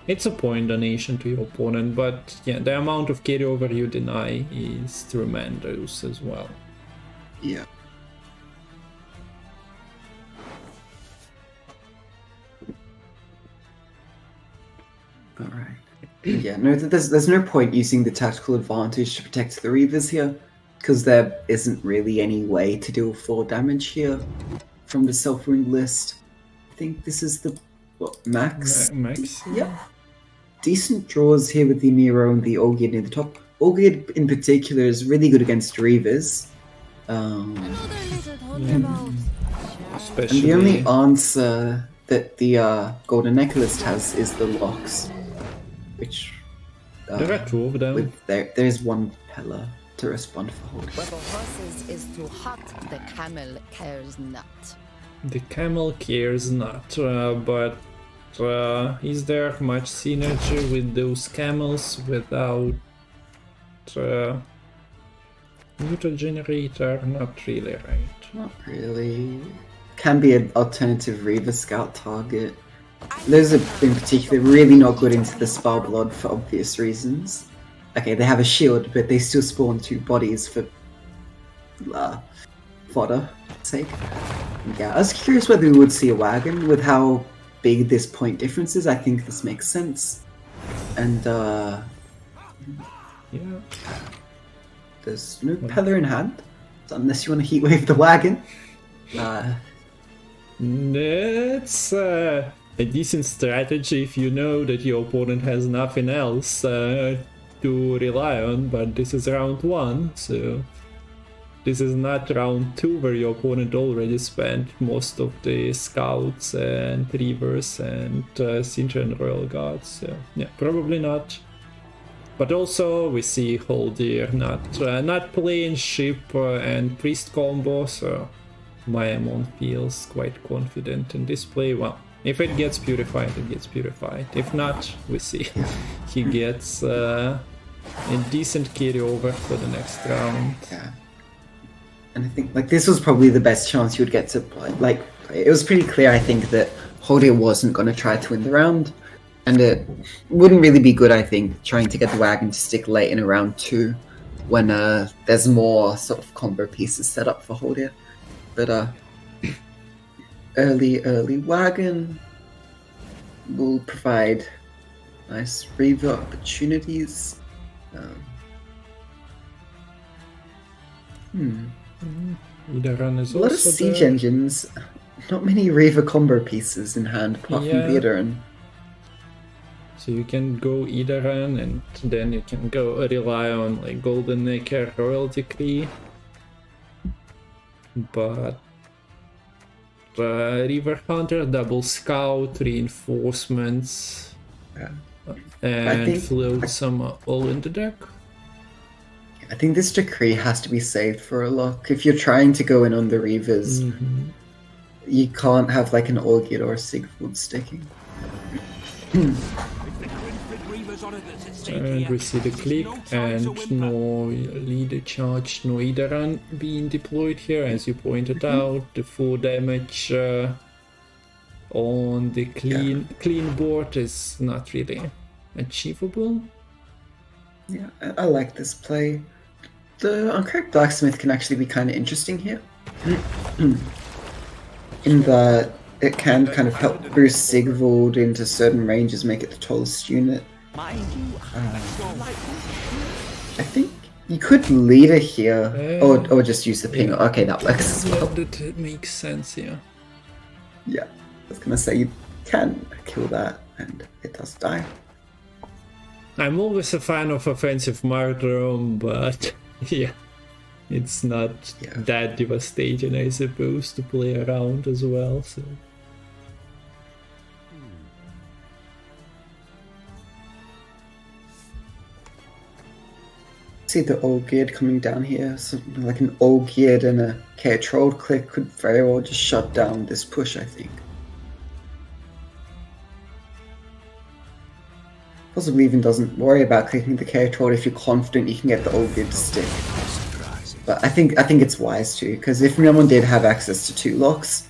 S2: it's a point donation to your opponent, but yeah, the amount of carryover you deny is tremendous as well.
S3: Yeah. All right. Yeah, no, there's no point using the tactical advantage to protect the Reavers here, because there isn't really any way to deal 4 damage here from the self-wound list. I think this is the max.
S2: Max.
S3: Yeah. Decent draws here with the Nero and the Olgierd near the top. Olgierd in particular is really good against Reavers. And the only answer that the Golden Necklace has is the locks, which
S2: there are 2 of them.
S3: There's 1 Pella to respond for hold.
S6: Where the horses is too hot, the camel cares not.
S2: The camel cares not, but is there much synergy with those camels without mutant generator? Not really, right?
S3: Not really. Can be an alternative Reaver Scout target. Those are in particular really not good into the Spellblood for obvious reasons. Okay, they have a shield, but they still spawn 2 bodies for fodder sake. Yeah, I was curious whether we would see a wagon with how big this point difference is. I think this makes sense. And
S2: yeah,
S3: there's no Pella in hand, unless you want to heatwave the wagon.
S2: It's a decent strategy if you know that your opponent has nothing else to rely on, but this is round 1, so this is not round 2 where your opponent already spent most of the scouts and reavers and Sintra and Royal Guards, so yeah, probably not. But also we see Holdir not playing ship and priest combo, so Mayamon feels quite confident in this play. Well, if it gets purified, it gets purified. If not, we see he gets a decent carryover for the next round.
S3: Yeah. And I think like this was probably the best chance you would get to play. Like it was pretty clear, I think, that Holdir wasn't going to try to win the round, and it wouldn't really be good, I think, trying to get the wagon to stick late in a round 2 when there's more sort of combo pieces set up for Holdir. But early wagon will provide nice Reaver opportunities.
S2: Idaran is
S3: A lot of
S2: also
S3: siege
S2: there.
S3: engines, not many Reaver combo pieces in hand apart from
S2: Yeah.
S3: the Idaran.
S2: So you can go Idaran, and then you can go rely on like Golden Necker, Royal Decree. But River Hunter, double scout, reinforcements, and float some all in the deck.
S3: I think this decree has to be saved for a lock. If you're trying to go in on the Reavers, you can't have like an Olgierd or a Sigvald sticking.
S2: And we see the click and no leader charge, no Idaran being deployed here, as you pointed out. The 4 damage on the clean board is not really achievable.
S3: Yeah, I like this play. The Uncorrect Blacksmith can actually be kind of interesting here. In that it can kind of help boost Sigvald into certain ranges, make it the tallest unit. I think you could leader here, or just use the ping.
S2: Yeah.
S3: Okay, that works as well.
S2: That makes sense, yeah.
S3: Yeah, I was gonna say you can kill that, and it does die.
S2: I'm always a fan of offensive martyrdom, but yeah, it's not that devastating, I suppose, to play around as well. So.
S3: see the Olgierd coming down here. Something like an Olgierd and a Troll click could very well just shut down this push, I think. Possibly even doesn't worry about clicking the Troll if you're confident you can get the Olgierd to stick. But I think it's wise to, because if Miamon did have access to 2 locks,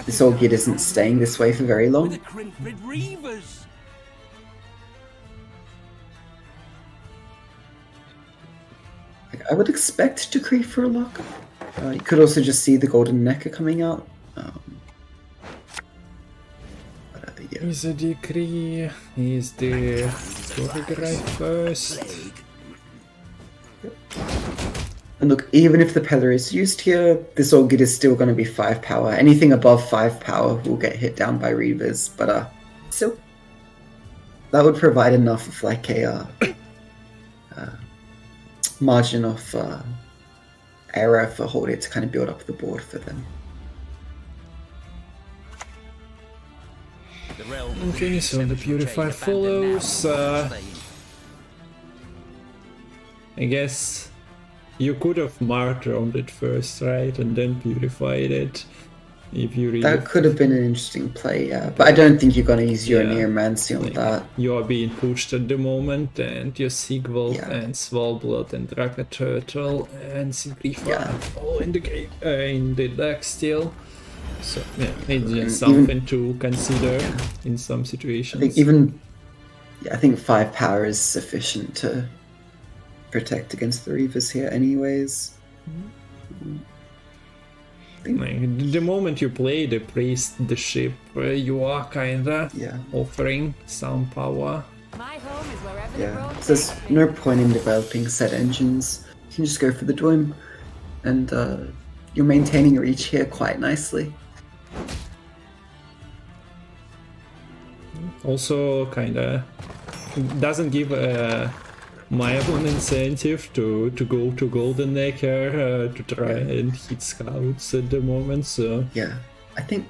S3: this Olgierd isn't staying this way for very long. I would expect decree for a lock. You could also just see the golden necker coming out. Yeah.
S2: Is a decree? Is the photograph first?
S3: And look, even if the Peller is used here, this Olgierd is still going to be 5 power. Anything above 5 power will get hit down by Reavers, but still, that would provide enough of like a margin of error for Holder to kind of build up the board for them.
S2: Okay, so the Purify follows. I guess you could have martyred it first, right? And then purified it. If you really...
S3: That could have been an interesting play, yeah. But I don't think you're going to use your Neomancy on that.
S2: You are being pushed at the moment, and your Sigvald and Svalbard and Draka Turtle and Sigrifa all in the deck still. So yeah, it's just something to consider in some situations.
S3: I think 5 power is sufficient to protect against the Reavers here anyways.
S2: Like, the moment you play the priest, the ship, you are kinda offering some power.
S5: My home is wherever the road
S3: So there's no point in developing set engines. You can just go for the Dwym, and you're maintaining reach here quite nicely.
S2: Also, kinda doesn't give Maya an incentive to go to Golden Necker to try and hit scouts at the moment, so...
S3: Yeah, I think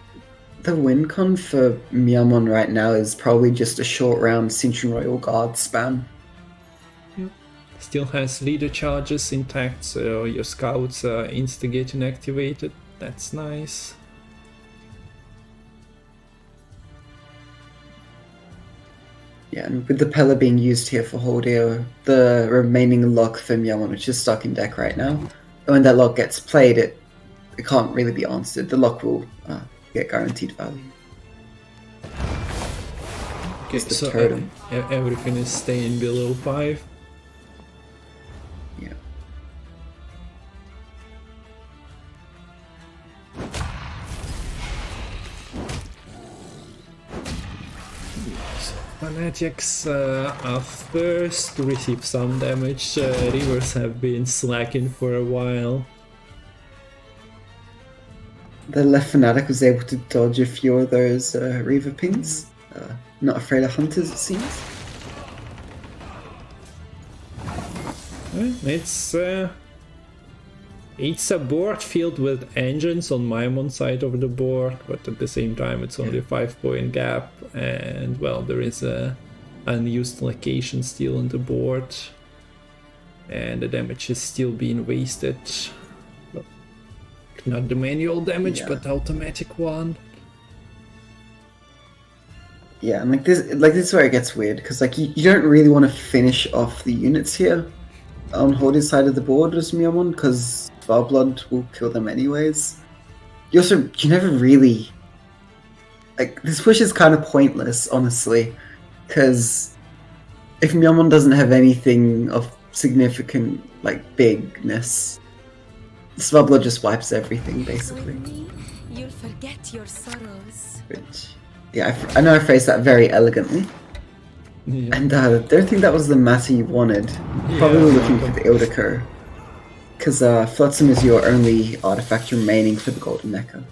S3: the win con for Miamon right now is probably just a short round Sintian Royal Guard spam.
S2: Still has leader charges intact, so your scouts are instigating activated. That's nice.
S3: Yeah, and with the Pella being used here for Holdio, the remaining lock for Miamon, which is stuck in deck right now, when that lock gets played, it can't really be answered. The lock will get guaranteed value.
S2: Okay, so everything is staying below 5.
S3: Yeah.
S2: Fanatics are first to receive some damage. Rivers have been slacking for a while.
S3: The left Fanatic was able to dodge a few of those Reaver pings. Not afraid of hunters, it seems.
S2: It's a board filled with engines on Maimon's side of the board, but at the same time it's only a 5-point gap, and well, there is a unused location still on the board, and the damage is still being wasted. Well, not the manual damage, but the automatic one.
S3: Yeah, and this is where it gets weird, because like you don't really want to finish off the units here on Horde's side of the board as Miamon, because Farblood will kill them anyways. You never really... Like, this push is kind of pointless, honestly, because if Miamon doesn't have anything of significant, like, bigness, Svablood just wipes everything, basically.
S5: You'll forget your sorrows.
S3: Which, yeah, I know I phrased that very elegantly.
S2: Yeah.
S3: And I don't think that was the matter you wanted. Probably looking for the Ildiker. Because Flotsam is your only artifact remaining for the Golden Necker.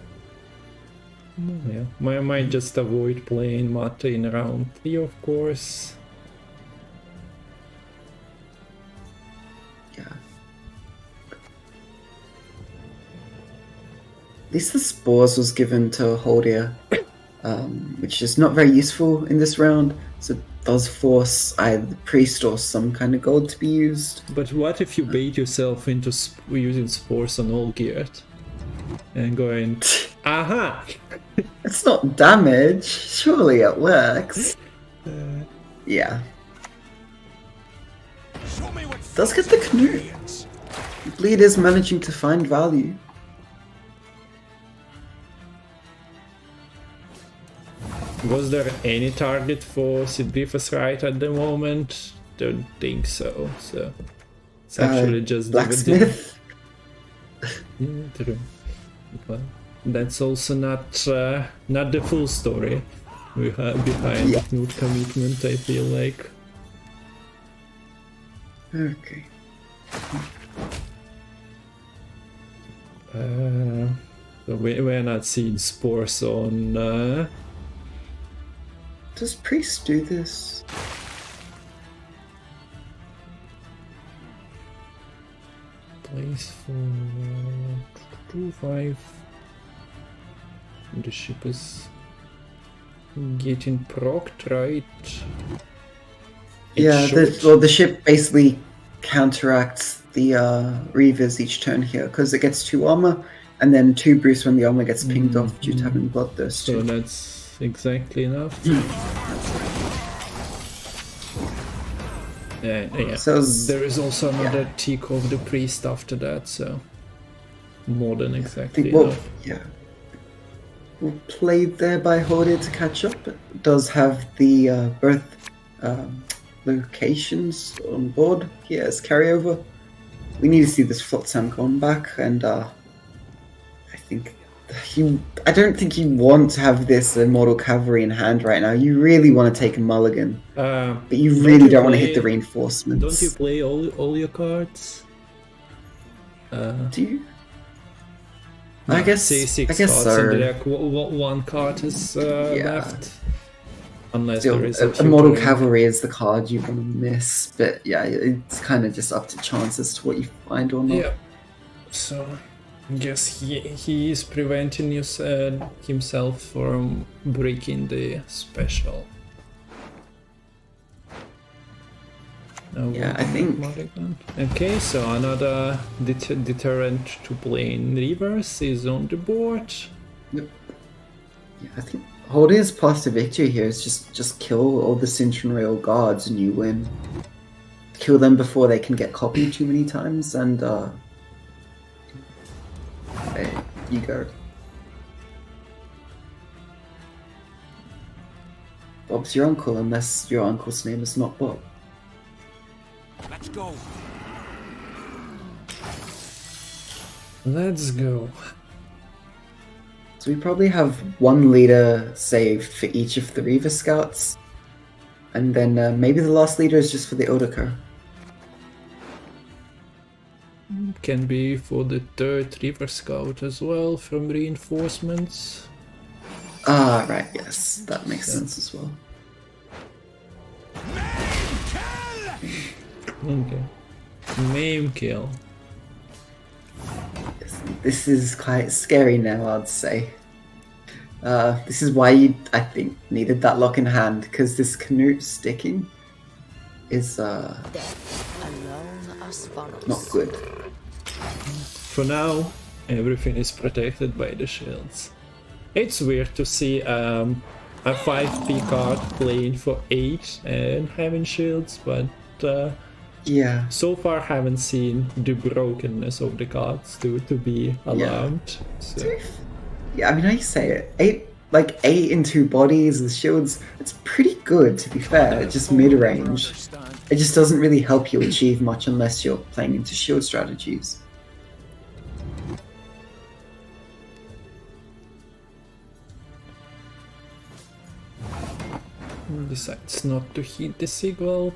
S2: Yeah, I might just avoid playing Mate in round 3, of course.
S3: Yeah. At least the Spores was given to Holdia, which is not very useful in this round. So does force either the priest or some kind of gold to be used.
S2: But what if you bait yourself into using spores on all geared and going, aha!
S3: It's not damage. Surely it works. Yeah. Does get the canoe. Bleed is managing to find value.
S2: Was there any target for Sidbifus right at the moment? Don't think so. So it's actually just
S3: blacksmith.
S2: Yeah, true. Well, that's also not the full story we have behind Knut commitment. I feel like.
S3: Okay.
S2: So we're not seeing spores on.
S3: Does priest do this?
S2: Place for 2-5. The ship is getting procced, right?
S3: Yeah, the ship basically counteracts the Reavers each turn here because it gets 2 armor and then 2 boost when the armor gets pinged off due to having bloodthirst.
S2: So that's exactly enough. Yeah.
S3: So
S2: there is also another tick of the priest after that, so more than exactly enough.
S3: Well played there by Horde to catch up. It does have the birth locations on board here as carryover. We need to see this Flotsam going back, and I don't think you want to have this Immortal Cavalry in hand right now. You really want to take a mulligan, but you really don't want to hit the reinforcements.
S2: Don't you play all your cards?
S3: Do you?
S2: No,
S3: I guess
S2: cards
S3: so.
S2: in the deck. One card is left. Unless
S3: Still,
S2: there is
S3: Immortal Cavalry is the card you want to miss, but yeah, it's kind of just up to chance as to what you find or not.
S2: Yeah. So, I guess he is preventing himself from breaking the special.
S3: Yeah, I think.
S2: Okay, so another deterrent to playing reverse is on the board.
S3: Yep. Yeah, I think Holden's path to victory here is just kill all the Cintron Rail guards and you win. Kill them before they can get copied too many times, and there you go. Bob's your uncle, unless your uncle's name is not Bob.
S1: Let's go.
S2: Let's go.
S3: So we probably have 1 leader saved for each of the Reaver Scouts. And then maybe the last leader is just for the Odoker.
S2: Can be for the 3rd Reaver Scout as well from reinforcements.
S3: Ah, right, yes. That makes sense as well.
S2: Okay. Maim kill.
S3: This is quite scary now, I'd say. This is why you, I think, needed that lock in hand, because this Canute sticking is
S6: Death alone us follows.
S3: not good.
S2: For now, everything is protected by the shields. It's weird to see a 5p card playing for 8 and having shields, but
S3: Yeah.
S2: so far haven't seen the brokenness of the cards to be alarmed. So.
S3: Yeah, I mean, how you say it? 8 in 2 bodies and shields, it's pretty good, to be fair. It's just mid-range. It just doesn't really help you achieve much unless you're playing into shield strategies.
S2: Decides not to hit the Sigvald.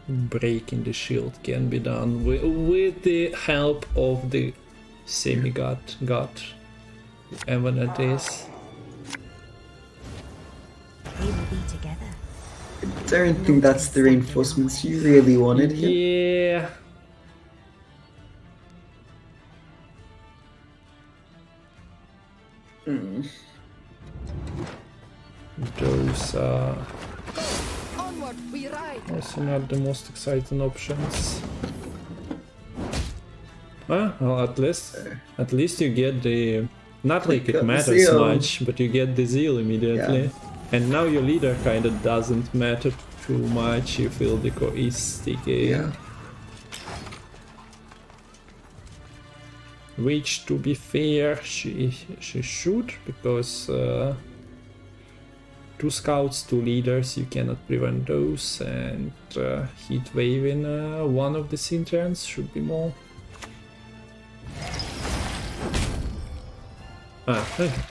S2: Breaking the shield can be done with the help of the semi-god, whoever that is.
S5: We will be together.
S3: I don't think that's the reinforcements you really wanted here.
S2: Yeah. those are
S6: Onward we ride.
S2: also not the most exciting options. Well, at least you get the, not like it
S3: got the
S2: matters
S3: zeal.
S2: much, but you get the zeal immediately. And now your leader kind of doesn't matter too much. You feel the is sticky.
S3: Yeah.
S2: Which, to be fair, she should, because 2 scouts, 2 leaders, you cannot prevent those, and heat wave in one of the Sintrans should be more.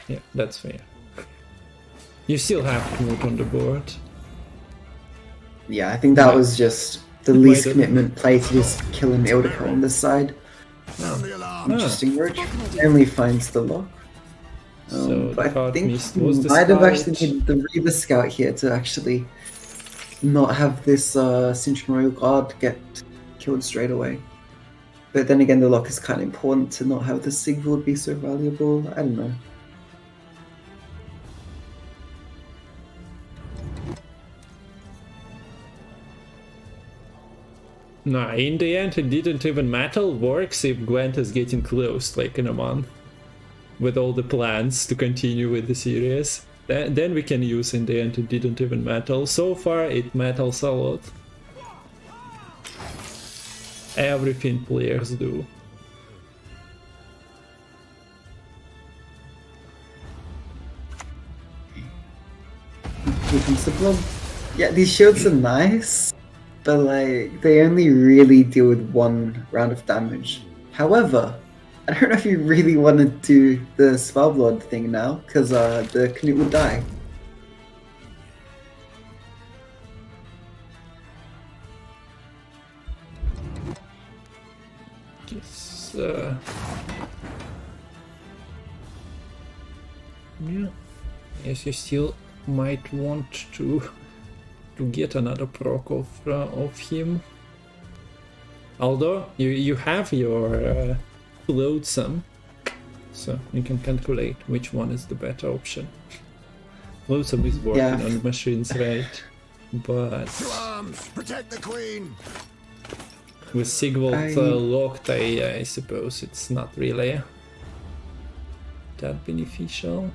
S2: Yeah, that's fair. You still have Knut on the board.
S3: Yeah, I think that was just the least commitment play to just kill an Ildica on this side.
S4: Sound the alarm.
S3: Interesting roach. Only finds the lock.
S2: So
S3: But
S2: the
S3: I
S2: card
S3: think
S2: missed
S3: he
S2: was the
S3: might have
S2: scout.
S3: actually needed the Reaver Scout here to actually not have this Sintian Royal Guard get killed straight away. But then again, the lock is kind of important to not have the Sigvald be so valuable. I don't know.
S2: Nah, in the end it didn't even matter. Works if Gwent is getting close, like in a month. With all the plans to continue with the series. Then we can use in the end it didn't even matter. So far it matters a lot. Everything players do.
S3: Here comes the blob. Yeah, these shields are nice, but like they only really deal with 1 round of damage. However, I don't know if you really want to do the Spellblood thing now, because the Knut would die.
S2: Yes, yeah. Yes, you still might want to get another proc of him. Although you have your loadsome, so you can calculate which one is the better option. Loadsome is working on the machines, right? But
S4: To arms! Protect the queen!
S2: with Sigvald locked, I suppose it's not really that beneficial.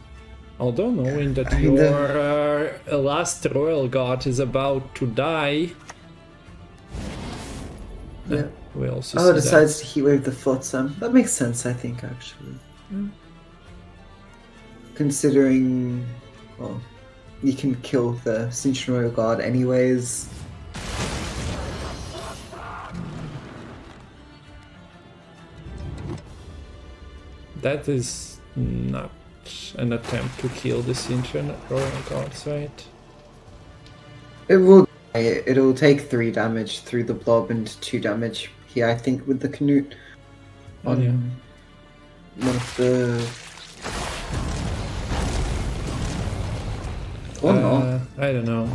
S2: Although knowing that your last Royal Guard is about to die,
S3: Yeah.
S2: we also
S3: Oh,
S2: see
S3: decides to heatwave the Flotsam. That makes sense, I think, actually. Considering, well, you can kill the Sintian Royal Guard anyways.
S2: that is not an attempt to kill the Sintian Royal Guards, right?
S3: It will. It'll take 3 damage through the blob and 2 damage here, I think, with the Knut on one of the. Or not.
S2: I don't know.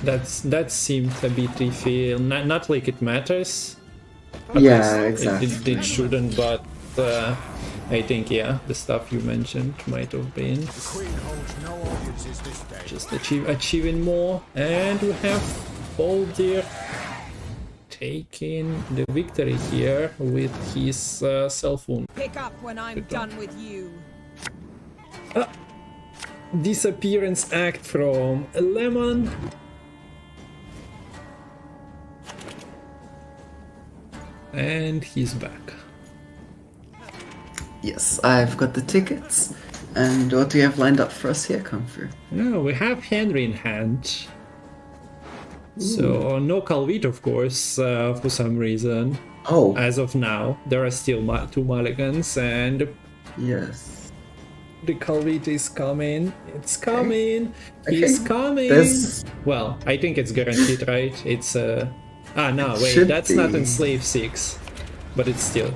S2: That seemed a bit iffy. Not like it matters. At
S3: Yeah,
S2: least
S3: exactly.
S2: It shouldn't, but I think, yeah, the stuff you mentioned might have been
S4: The queen holds no audiences this day.
S2: just achieving more. And we have Baldir taking the victory here with his self-wound.
S7: Pick up when I'm done with you.
S2: Disappearance act from Lemon. And he's back.
S3: Yes, I've got the tickets. And what do you have lined up for us here, Comfort?
S2: No, we have Henry in hand. So no Calvit, of course, for some reason.
S3: Oh,
S2: As of now, there are still 2 mulligans, and
S3: yes.
S2: the Calvit is coming. It's coming. He's
S3: Okay.
S2: coming.
S3: There's-
S2: Well, I think it's guaranteed, right? It's no, wait,
S3: should
S2: that's not
S3: be.
S2: in Slave 6, but it's still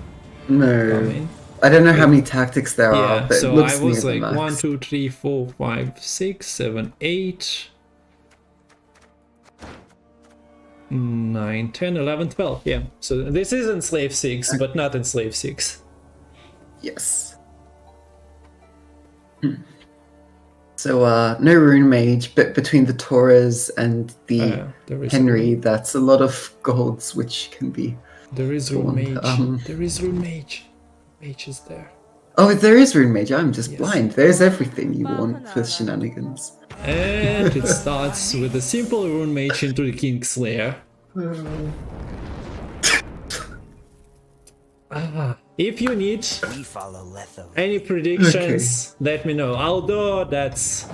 S3: No.
S2: coming.
S3: I don't know how many tactics there are,
S2: Yeah,
S3: but it
S2: so
S3: looks
S2: I was
S3: near
S2: like
S3: the max.
S2: 1, 2, 3, 4, 5, 6, 7, 8, 9, 10, 11, 12. Yeah, so this is in Slave 6, but not in Slave 6.
S3: Yes. So no rune mage, but between the Torres and the
S2: there is
S3: Henry, that's a lot of golds which can be.
S2: There is rune
S3: One,
S2: mage. There is rune mage. Mage is there.
S3: Oh, there is rune mage. I'm just
S2: Yes.
S3: blind. There's everything you want for shenanigans.
S2: And it starts with a simple rune mage into the Kingslayer. If you need
S1: We follow Letho.
S2: any predictions, let me know. Although that's...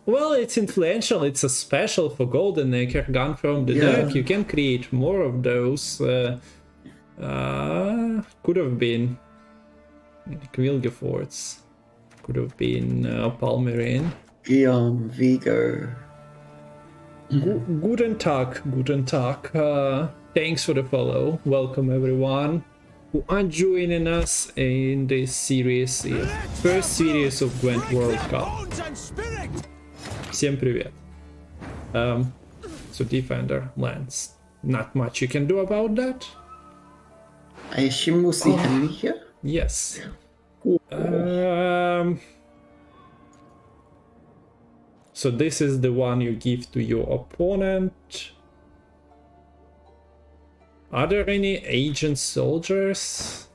S2: Well, it's influential. It's a special for Golden Necker, Gun from the deck. You can create more of those. Could have been Quilgeforts. Could have been Palmerin.
S3: Guillaume, Vigo.
S2: Guten Tag, guten Tag. Thanks for the follow. Welcome everyone who are joining us in this series, the first series of Gwent World Cup.
S1: Bones and spirit!
S2: Всем привет. So Defender lands. Not much you can do about that.
S3: I assume we'll see Henry here?
S2: Yes. So this is the one you give to your opponent. Are there any agent soldiers?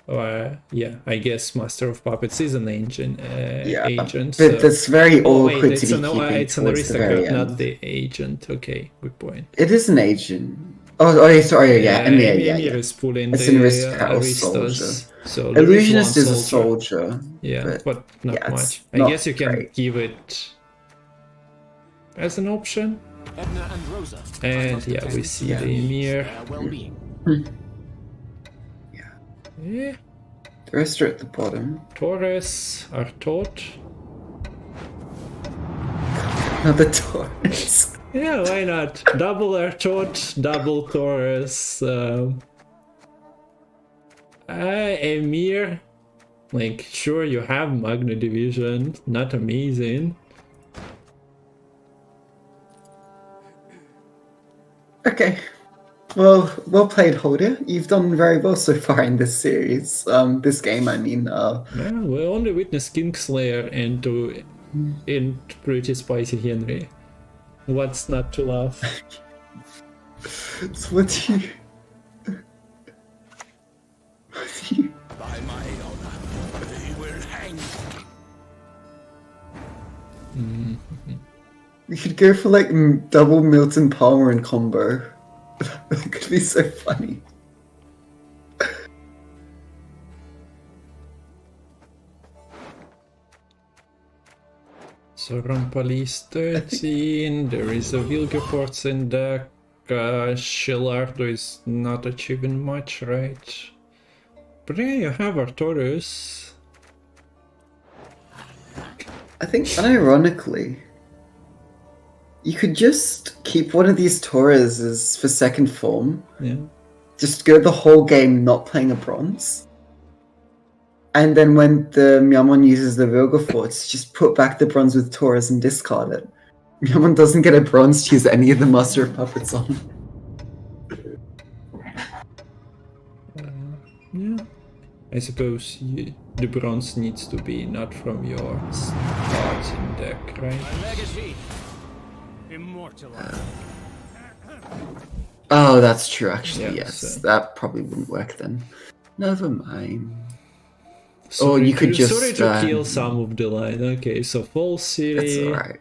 S2: Yeah, I guess Master of Puppets is an agent. Agent.
S3: But that's very awkward
S2: wait,
S3: to be keeping
S2: it's an
S3: towards the very
S2: aristocrat, not
S3: end.
S2: the agent. Okay, good point.
S3: It is an agent. Oh, sorry, yeah, Emir,
S2: Emir is pulling
S3: It's
S2: the
S3: an aristocrat or
S2: aristos. So there is
S3: Illusionist
S2: one
S3: is a soldier.
S2: Yeah, but not
S3: yeah, it's
S2: much. I
S3: not
S2: guess you can
S3: great.
S2: give it as an option.
S8: Edna and Rosa.
S2: And yeah, we see the Emir.
S8: Well-being.
S2: Yeah,
S3: The rest are at the bottom.
S2: Torres are taught.
S3: Another Taurus.
S2: Yeah, why not? Double Artot, double Taurus. Emir. Like, sure, you have Magna Division, not amazing.
S3: Okay. Well played, Holder. You've done very well so far in this series. This game, I mean.
S2: Yeah, we only witnessed Kingslayer and pretty spicy Henry. What's not to love?
S3: So what do you...
S4: By my honor, they will hang.
S3: We could go for like double Milton Palmer and combo. That could be so funny.
S2: So Rampali's 13, there is a Vilgefortz in deck. Shelardo is not achieving much, right? But yeah, you have Artorius.
S3: I think, unironically, you could just keep one of these Tauruses for second form.
S2: Yeah.
S3: Just go the whole game not playing a bronze. And then when the Miamon uses the Vilgefortz, just put back the bronze with Taurus and discard it. Miamon doesn't get a bronze to use any of the Master of Puppets on.
S2: Yeah. I suppose the bronze needs to be not from your starting deck, right?
S8: My legacy. Immortalized.
S3: Oh, that's true, actually,
S2: Yeah,
S3: yes.
S2: so-
S3: That probably wouldn't work then. Never mind.
S2: Sorry
S3: you could
S2: sorry
S3: just,
S2: to kill some of the line. Okay, so Fall City.
S3: That's alright.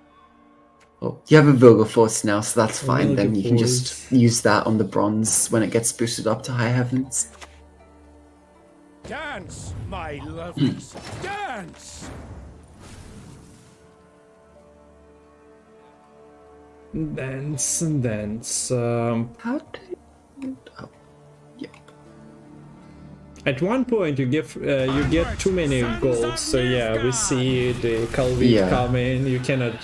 S3: Oh, you have a Vilgefortz now, so that's fine. Then you can just use that on the bronze when it gets boosted up to high heavens.
S1: Dance, my lovelies, dance!
S2: Dance.
S3: How do you... Oh, yeah.
S2: At one point you get too many golds, so yeah, we see the Calvit coming. You cannot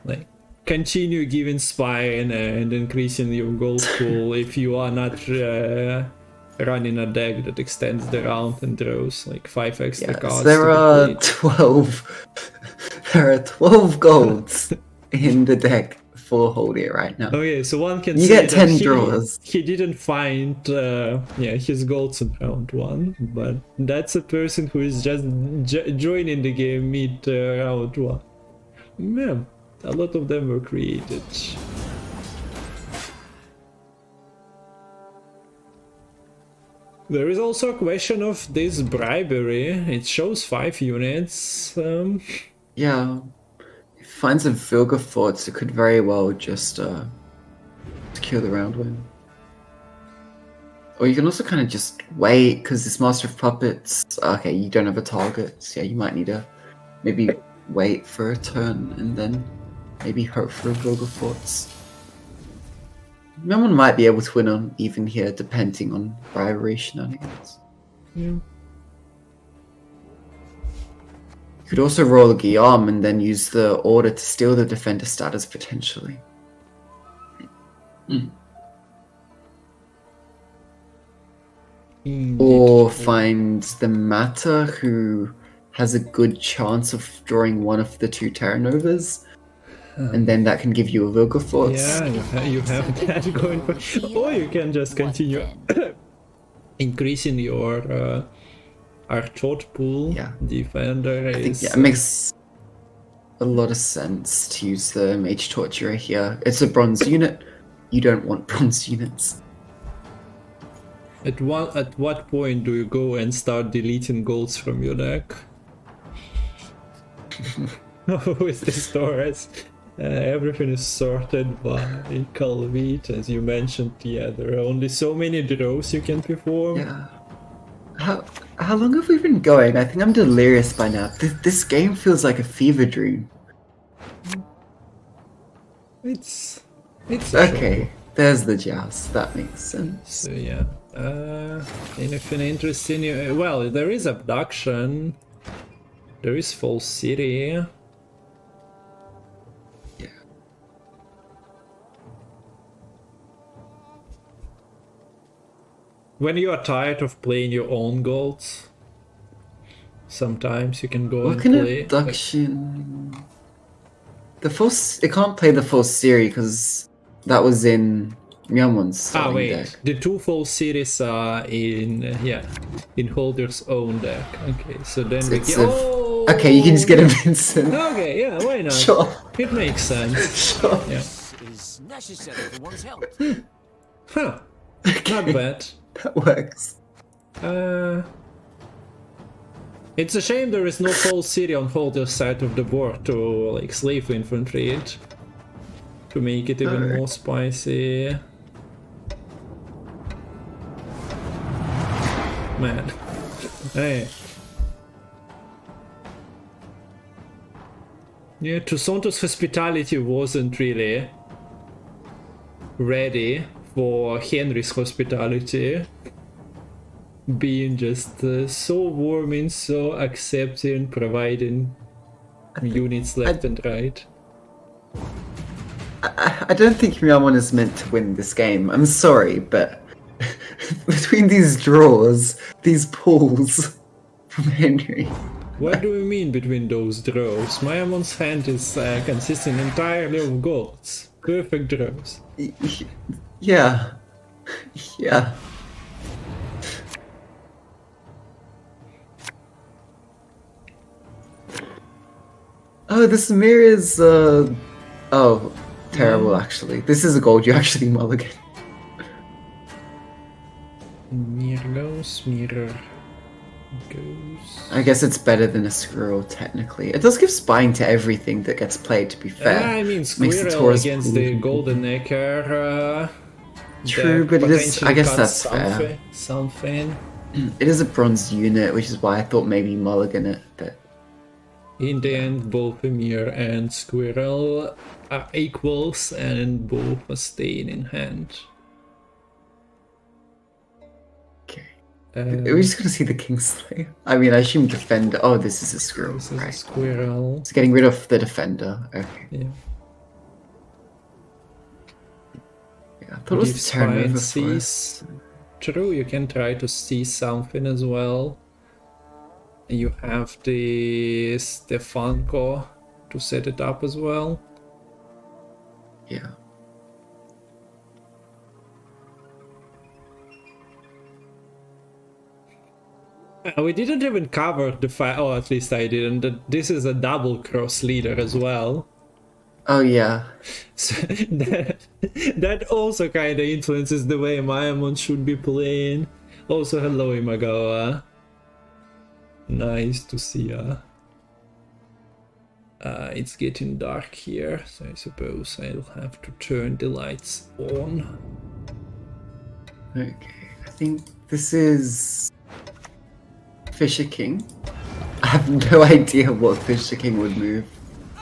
S2: like continue giving spine and increasing your gold pool if you are not running a deck that extends the round and draws like 5 extra cards.
S3: Yes, there
S2: to
S3: are
S2: complete.
S3: 12. There are 12 golds in the deck full Holdir right now.
S2: Okay, so one can
S3: You
S2: say
S3: get
S2: that
S3: 10 draws.
S2: he didn't find his goals in round 1, but that's a person who is just joining the game mid round 1. Yeah, a lot of them were created. There is also a question of this bribery. It shows 5 units.
S3: Yeah. If it finds a Vilga Forts, it could very well just secure the round win. Or you can also kind of just wait, because this Master of Puppets... Okay, you don't have a target, so yeah, you might need to maybe wait for a turn, and then maybe hope for a Vilga Forts. Someone might be able to win on even here, depending on bribery shenanigans.
S2: Yeah.
S3: You could also roll a Guillaume and then use the order to steal the defender status potentially. Or find the Matter who has a good chance of drawing one of the 2 Terra Novas. And then that can give you a Vilga Force.
S2: Yeah, you have that going for... Or you can just continue increasing your Archot pool.
S3: Yeah.
S2: Defender
S3: I think
S2: is...
S3: it makes a lot of sense to use the Mage Torturer here. It's a bronze unit. You don't want bronze units.
S2: At what point do you go and start deleting golds from your deck? With the stores. Everything is sorted by Calvit, as you mentioned. Yeah, there are only so many draws you can perform.
S3: Yeah. How long have we been going? I think I'm delirious by now. This game feels like a fever dream.
S2: It's
S3: okay. There's the joust. That makes sense.
S2: So yeah. Anything interesting? Well, there is abduction. There is false city. When you are tired of playing your own golds, sometimes you can go and play.
S3: Abduction? The full... It can't play the full series because that was in Myamon's deck.
S2: The 2 full series are in in Holder's own deck. Okay, so then
S3: okay, you can just get a Vincent.
S2: Okay, yeah, why not?
S3: Sure.
S2: It makes sense.
S3: Sure.
S2: Yeah.
S4: Is necessary for one's health.
S2: Huh. Not bad.
S3: That works.
S2: It's a shame there is no full city on Holder's side of the board to like slave infantry it, to make it even more spicy. Man. Hey. Yeah, Toussaint's hospitality wasn't really ready for Henry's hospitality, being just so warming, so accepting, providing units left and right.
S3: I don't think Myamon is meant to win this game. I'm sorry, but between these draws, these pulls from Henry...
S2: What do you mean between those draws? Myamon's hand is consisting entirely of golds. Perfect draws.
S3: Yeah. Yeah. Oh, this mirror is, oh, terrible, actually. This is a gold you actually mulligan.
S2: Mirror goes, mirror goes...
S3: I guess it's better than a squirrel, technically. It does give spying to everything that gets played, to be fair.
S2: I mean,
S3: Makes the
S2: squirrel
S3: Taurus
S2: against the golden necker...
S3: True, but it is, I guess that's fair.
S2: Something.
S3: It is a bronze unit, which is why I thought maybe mulligan it, but...
S2: In the end, both Emir and Squirrel are equals, and both are staying in hand.
S3: Okay. We're just gonna see the Kingslayer. I mean, I assume defender. Oh, this is a squirrel.
S2: This is
S3: right.
S2: a Squirrel.
S3: It's getting rid of the defender. Okay.
S2: Yeah.
S3: Yeah, I thought it was the Terra Nova
S2: sees. True, you can try to see something as well. You have the Stefanko to set it up as well.
S3: Yeah.
S2: We didn't even cover the fact, or at least I didn't, that this is a double cross leader as well.
S3: Oh yeah.
S2: So that also kind of influences the way Mayamon should be playing. Also, hello Imagawa. Nice to see ya. It's getting dark here, so I suppose I'll have to turn the lights on.
S3: Okay, I think this is Fisher King. I have no idea what Fisher King would move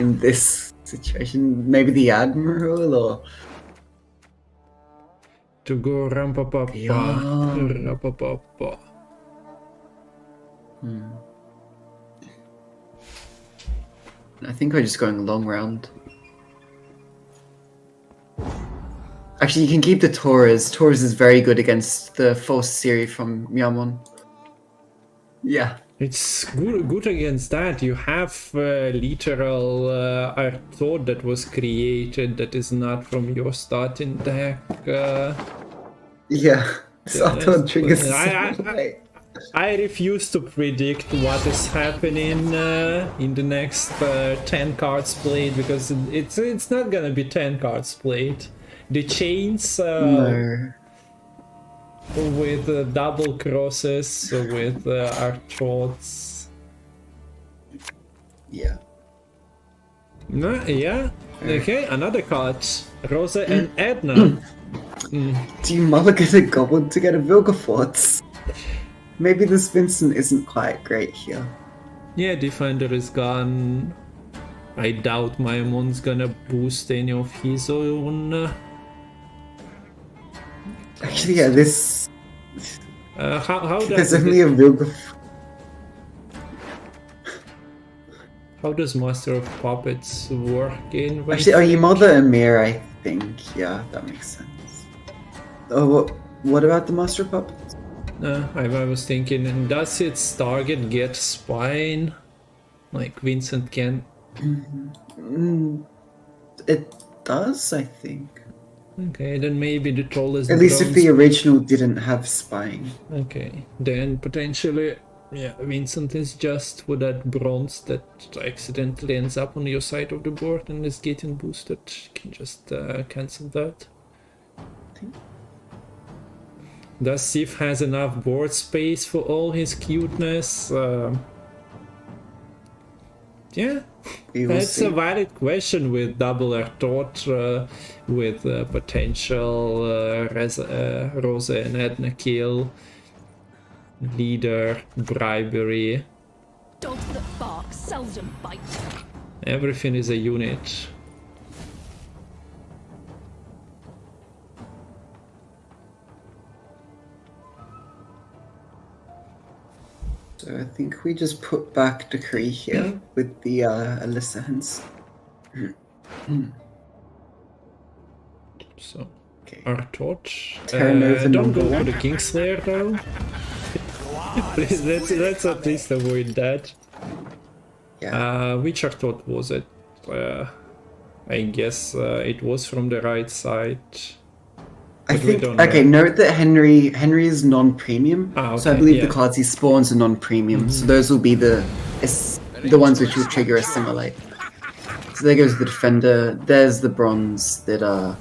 S3: in this situation. Maybe the Admiral or...
S2: To go rampapapa,
S3: Yeah.
S2: rapapapa.
S3: I think we're just going a long round. Actually, you can keep the Taurus. Taurus is very good against the false Siri from Myamon. Yeah.
S2: It's good against that. You have literal Arthur that was created that is not from your starting deck.
S3: Yeah. Saturn triggers.
S2: I refuse to predict what is happening in the next 10 cards played, because it's not gonna be 10 cards played. The chains
S3: No.
S2: with double crosses with our thoughts.
S3: Yeah.
S2: No, yeah. Okay, another card. Rosa and Edna.
S3: Do you mulligan a goblin to get a Vilgefortz? Maybe this Vincent isn't quite great here.
S2: Yeah, Defender is gone. I doubt Maimon's gonna boost any of his own.
S3: Actually, yeah, this...
S2: How
S3: There's
S2: does
S3: only a Vilgefortz.
S2: how does Master of Puppets work in?
S3: Actually, oh, you Mother Emir, I think. Yeah, that makes sense. Oh, what about the Master of Puppets?
S2: I was thinking, does its target get spine? Like Vincent can?
S3: It does, I think.
S2: Okay, then maybe the tallest.
S3: At least if
S2: bronze-
S3: the original didn't have spine.
S2: Okay, then potentially, yeah, Vincent is just for that bronze that accidentally ends up on your side of the board and is getting boosted. You can just cancel that. Does Sif has enough board space for all his cuteness? Yeah,
S3: We will
S2: that's
S3: see.
S2: a valid question with double Artot, with potential Rosa and Edna kill, leader, bribery.
S5: Dogs that bark seldom bite.
S2: Everything is a unit.
S3: So I think we just put back Decree here with the Alyssa Hens.
S2: So,
S3: Okay.
S2: Artot.
S3: Terranova
S2: Don't go
S3: number
S2: for the
S3: one.
S2: Kingslayer though. Please, let's at least avoid that.
S3: Yeah.
S2: Which Artot was it? I guess it was from the right side.
S3: I
S2: but we
S3: think,
S2: don't know.
S3: okay, note that Henry is non-premium.
S2: Ah,
S3: So I
S2: okay,
S3: believe
S2: yeah.
S3: the cards he spawns are non-premium. So those will be the ones which will trigger Assimilate. So there goes the Defender. There's the Bronze that I'm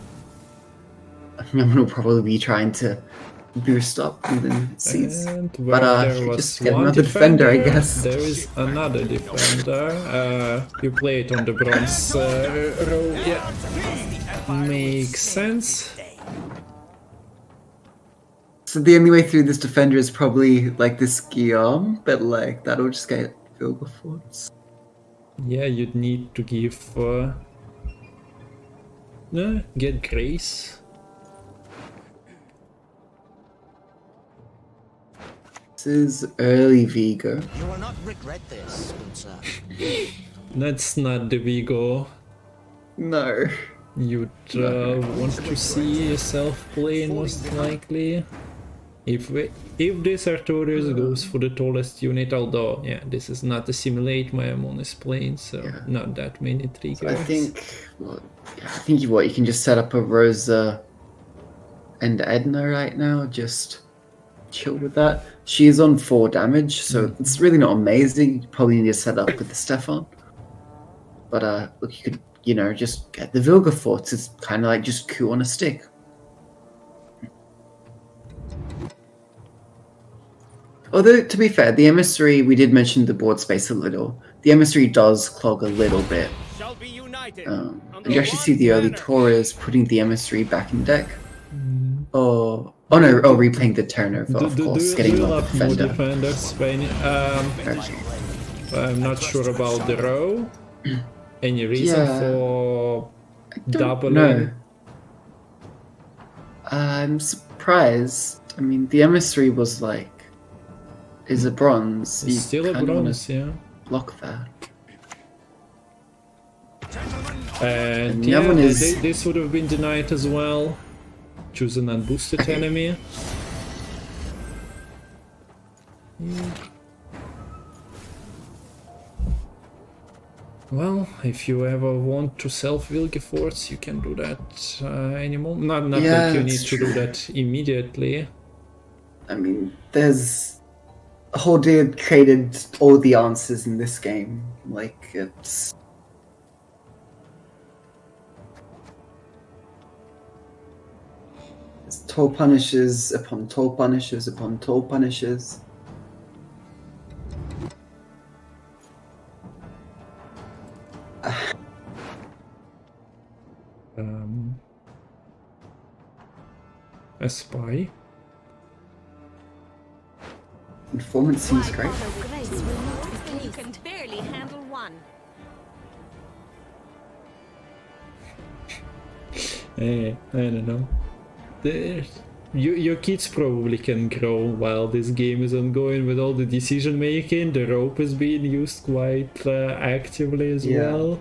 S3: will probably be trying to boost up and then seize.
S2: And
S3: But
S2: there was
S3: just get
S2: one
S3: another defender, I guess.
S2: There is another defender. You play it on the bronze row. Yeah, makes sense.
S3: So the only way through this Defender is probably like this Guillaume, but like that'll just get Vilgefortz.
S2: Yeah, you'd need to give. Get Grace.
S3: This is early Vigo.
S4: You will not regret this, good sir.
S2: That's not the Vigo
S3: No.
S2: you'd want to see yourself playing, most likely. If this Artorias goes for the tallest unit, although yeah, this is not a simulate Mayamon is playing, so not that many triggers.
S3: So I think what you can just set up a Rosa and Edna right now. Just chill with that. She's on 4 damage, so it's really not amazing. You probably need to set up with the Stefan. But look, you could just get the Vilgefortz. It's kind of like just coup on a stick. Although, to be fair, the emissary, we did mention the board space a little. The emissary does clog a little bit. And you actually see the early Taurus putting the emissary back in deck. Replaying the turnover, of course, getting a defender.
S2: Defenders, Spain. I'm not sure about the row. Any reason for doubling?
S3: No. I'm surprised. I mean, the emissary was is a bronze.
S2: It's still a bronze, yeah.
S3: Block that.
S2: And
S3: the other one is...
S2: this would have been denied as well. Choose an unboosted enemy. Well, if you ever want to self Vilgefortz, you can do that anymore. Not that you need to do that immediately.
S3: I mean, there's Holdir created all the answers in this game. It's tall punishes upon tall punishes upon tall punishes.
S2: A spy.
S3: Informant seems great.
S5: You can barely handle one.
S2: I don't know. Your kids probably can grow while this game is ongoing with all the decision making. The rope is being used quite actively as well.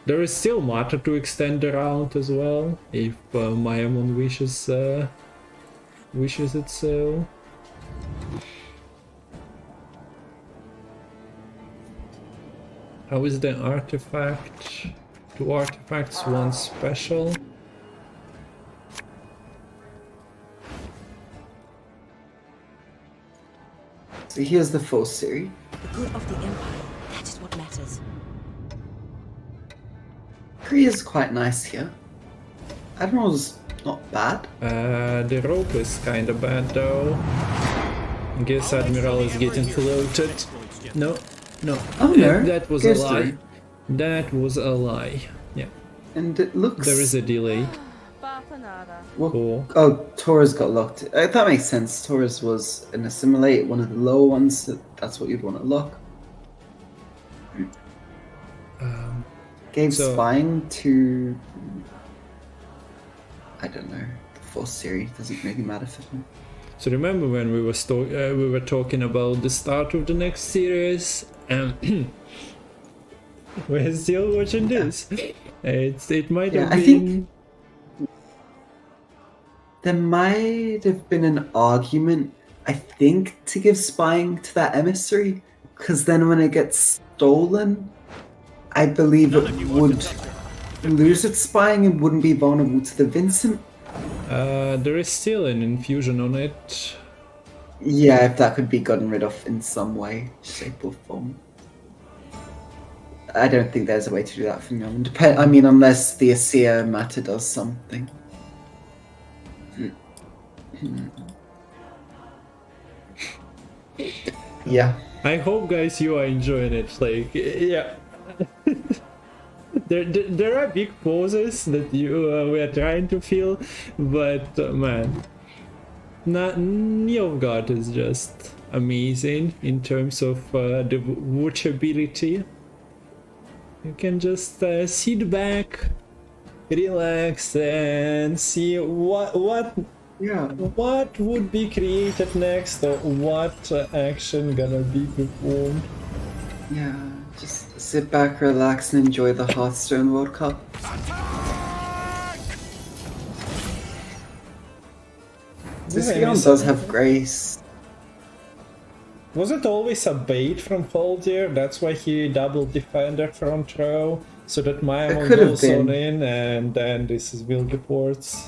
S2: There is still matter to extend the round as well, if Mayamon wishes it so. How is the artifact? 2 artifacts, 1 special.
S3: So here's the full series.
S8: The good of the Empire, that is what matters.
S3: Kree is quite nice here. Admiral's not bad.
S2: The rope is kinda bad though. I guess Admiral is getting floated. No.
S3: Oh no,
S2: that was a lie. That was a lie. Yeah.
S3: And it looks...
S2: There is a delay.
S3: Well, oh, Taurus got locked. That makes sense. Taurus was an assimilate, one of the lower ones. So that's what you'd want to lock. Gave spying to... I don't know. The full series doesn't really matter for him.
S2: So remember when we were talking about the start of the next series? We're still watching this. It might have been...
S3: I think there might have been an argument, I think, to give spying to that emissary, because then when it gets stolen, I believe it would lose its spying and wouldn't be vulnerable to the Vincent.
S2: There is still an infusion on it.
S3: Yeah, if that could be gotten rid of in some way, shape or form. I don't think there's a way to do that from now on. I mean, unless the Asir matter does something. Yeah.
S2: I hope, guys, you are enjoying it. Yeah. There are big poses that we are trying to fill, but man, Nilfgaard is just amazing in terms of the watchability. You can just sit back, relax, and see what would be created next, or what action gonna be performed.
S3: Yeah, just Sit back, relax, and enjoy the Hearthstone World Cup. This Leon does have grace.
S2: Was it always a bait from Holdir? That's why he double defender front row, so that Mayamon goes on in, and then this is Vilgefortz.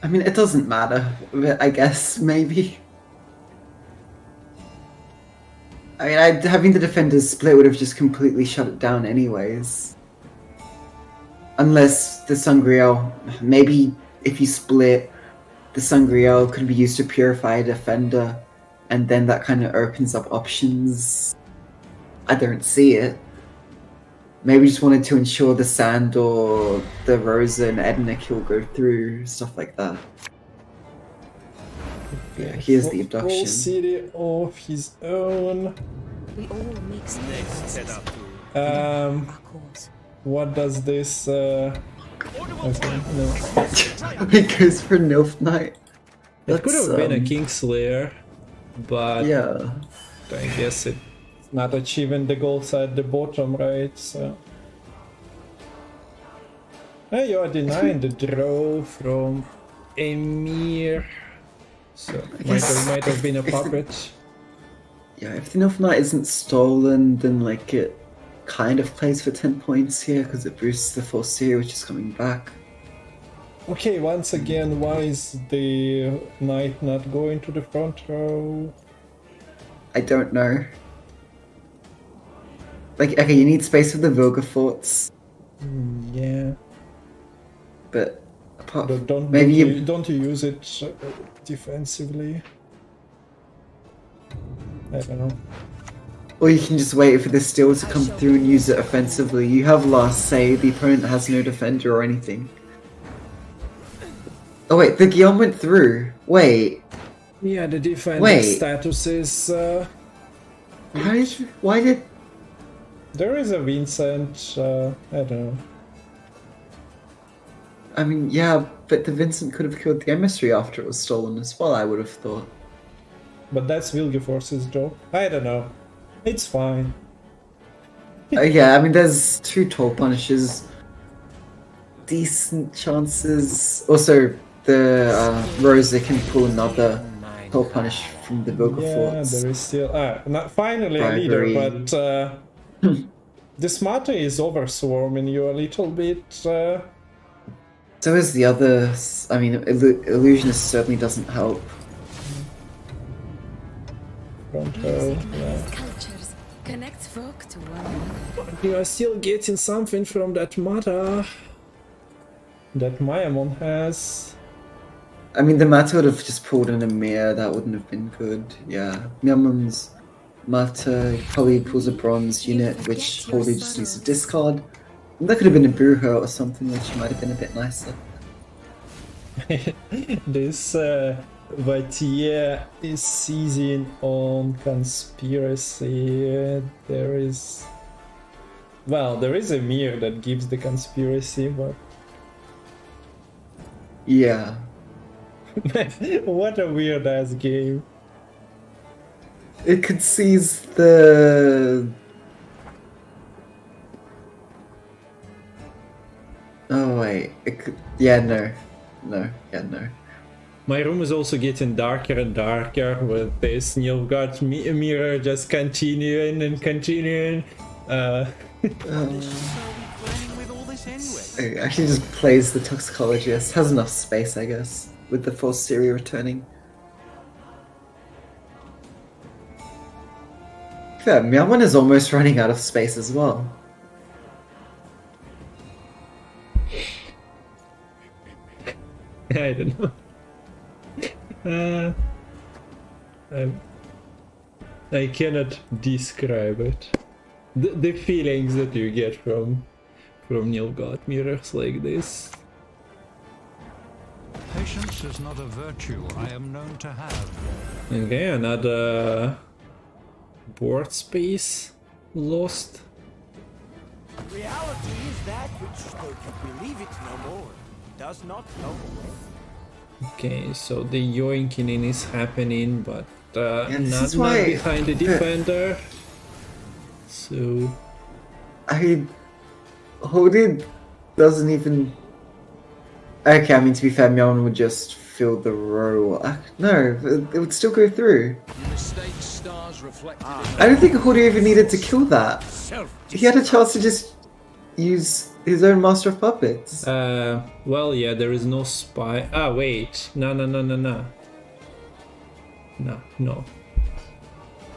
S3: I mean, it doesn't matter, I guess, maybe. I mean, having the defenders split would have just completely shut it down anyways. Unless the Sangreal, maybe if you split, the Sangreal could be used to purify a defender, and then that kind of opens up options. I don't see it. Maybe just wanted to ensure the Sand or the Rosa and Edna kill go through, stuff like that. Yeah, here's the abduction.
S2: Whole city of his own.
S8: We all make
S1: Next, head
S8: sacrifices.
S1: up.
S8: Our cause.
S2: What does this? Okay, no.
S3: It goes for Nilf Knight.
S2: It could have been a Kingslayer, but
S3: yeah,
S2: I guess it's not achieving the goals at the bottom, right? So you are denying the draw from Emir, so might have been a puppet.
S3: Yeah, if the Nilf Knight isn't stolen, then like it kind of plays for 10 points here because it boosts the full series, which is coming back.
S2: Okay, once again, why is the knight not going to the front row?
S3: I don't know. Like, okay, you need space for the Vilgefortz,
S2: Yeah,
S3: but apart
S2: but don't you use it defensively? I don't know.
S3: or you can just wait for the steal to come through and use it offensively. You have last say, the opponent has no defender or anything. Oh wait, the Guillaume went through. Wait.
S2: Yeah, the defender status is...
S3: Why did...
S2: There is a Vincent, I don't know.
S3: I mean, yeah, but the Vincent could have killed the emissary after it was stolen as well, I would have thought.
S2: But that's Vilgefortz's job. I don't know. It's fine.
S3: Yeah, I mean, there's 2 toll punishes. Decent chances. Also, the Rosa can pull another toll punish from the Vilgefortz.
S2: Yeah, there is still... not finally a leader, but... the Smarter is overswarming you a little bit. So
S3: is the other... I mean, Illusionist certainly doesn't help.
S2: Front row, yeah.
S8: Cultures connect folk to one another.
S2: You are still getting something from that Mata that Mayamon has.
S3: I mean, the Mata would have just pulled in a mirror, that wouldn't have been good. Yeah, Miamon's Mata probably pulls a bronze unit, which Holy just needs to discard. And that could have been a Bruja or something, which might have been a bit nicer.
S2: This Vatier is seizing on conspiracy. There is... Well, there is a mirror that gives the conspiracy, but...
S3: Yeah.
S2: What a weird ass game.
S3: It could seize the... Oh wait, it could... Yeah, no. No, yeah, no.
S2: My room is also getting darker and darker with this Nilfgaard mirror just continuing and continuing.
S3: It actually just plays the Toxicologist. Has enough space, I guess, with the full Siri returning. Yeah, Meowman is almost running out of space as well.
S2: I don't know. I cannot describe it. The feelings that you get from Nilfgaard mirrors like this.
S4: Patience is not a virtue I am known to have.
S2: Okay, another board space lost.
S1: Reality is that which, though you believe it no more, does not know away.
S2: Okay, so the yoinking in is happening, but not
S3: why...
S2: behind the defender. So
S3: I mean, Holded doesn't even. Okay, I mean, to be fair, Myeon would just fill the row. No, it would still go through.
S4: Mistakes, stars reflected in
S3: I don't think Holded even needed to kill that.
S1: Self
S3: He had a chance to just use his own Master of Puppets.
S2: Well, yeah, there is no spy. Ah, wait. No. No.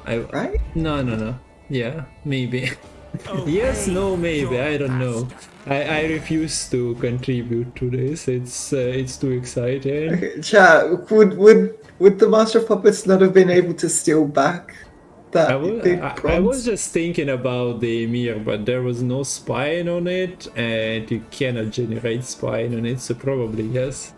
S3: Right?
S2: No. Yeah, maybe.
S1: Oh,
S2: Yes,
S1: hey,
S2: no, maybe.
S1: you
S2: I don't know. I refuse to contribute to this. It's too exciting.
S3: Okay, chat, would the Master of Puppets not have been able to steal back that big
S2: I
S3: bronze?
S2: was just thinking about the Emir, but there was no spine on it, and you cannot generate spine on it, so probably yes.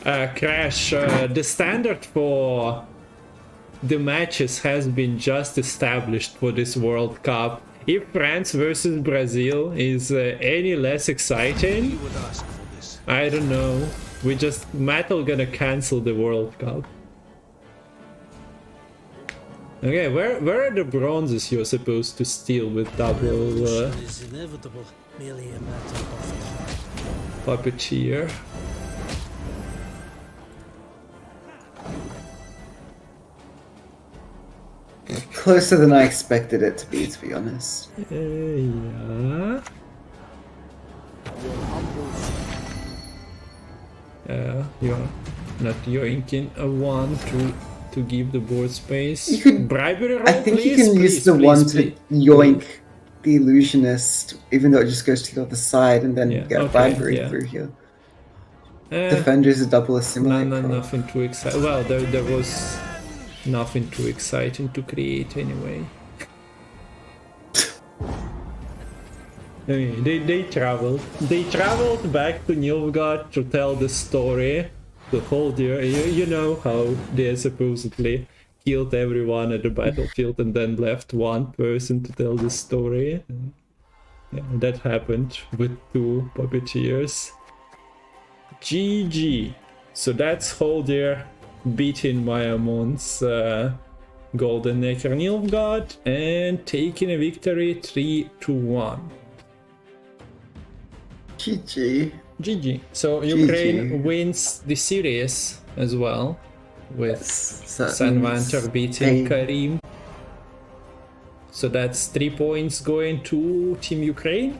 S2: Crash, the standard for the matches has been just established for this World Cup. If France versus Brazil is any less exciting,
S4: would ask for this.
S2: I don't know. We just Metal gonna cancel the World Cup. Okay, where are the bronzes you're supposed to steal with double
S1: is inevitable, merely a matter of
S2: puppeteer?
S3: Closer than I expected it to be honest.
S2: Yeah. You're not yoinking a one to give the board space.
S3: You could.
S2: Bribery roll,
S3: I think you
S2: please,
S3: can use
S2: please,
S3: the
S2: please,
S3: one
S2: please.
S3: to yoink the illusionist, even though it just goes to the other side, and then
S2: Yeah,
S3: get
S2: okay,
S3: bribery
S2: yeah.
S3: through here.
S2: Eh,
S3: Defender is a double assimilate.
S2: no,
S3: pro.
S2: nothing too exciting. Well, there was nothing too exciting to create anyway. I mean, they traveled. They traveled back to Nilfgaard to tell the story. The whole year, you know how they supposedly killed everyone at the battlefield and then left one person to tell the story. Yeah, that happened with 2 puppeteers. GG. So that's Holdir beating Mayamon's Golden Necker Nilfgaard and taking a victory 3-1.
S3: GG.
S2: GG. So
S3: GG.
S2: Ukraine wins the series as well, with
S3: So that
S2: Sanvanter
S3: means
S2: beating
S3: they-
S2: Karim. So that's 3 points going to Team Ukraine.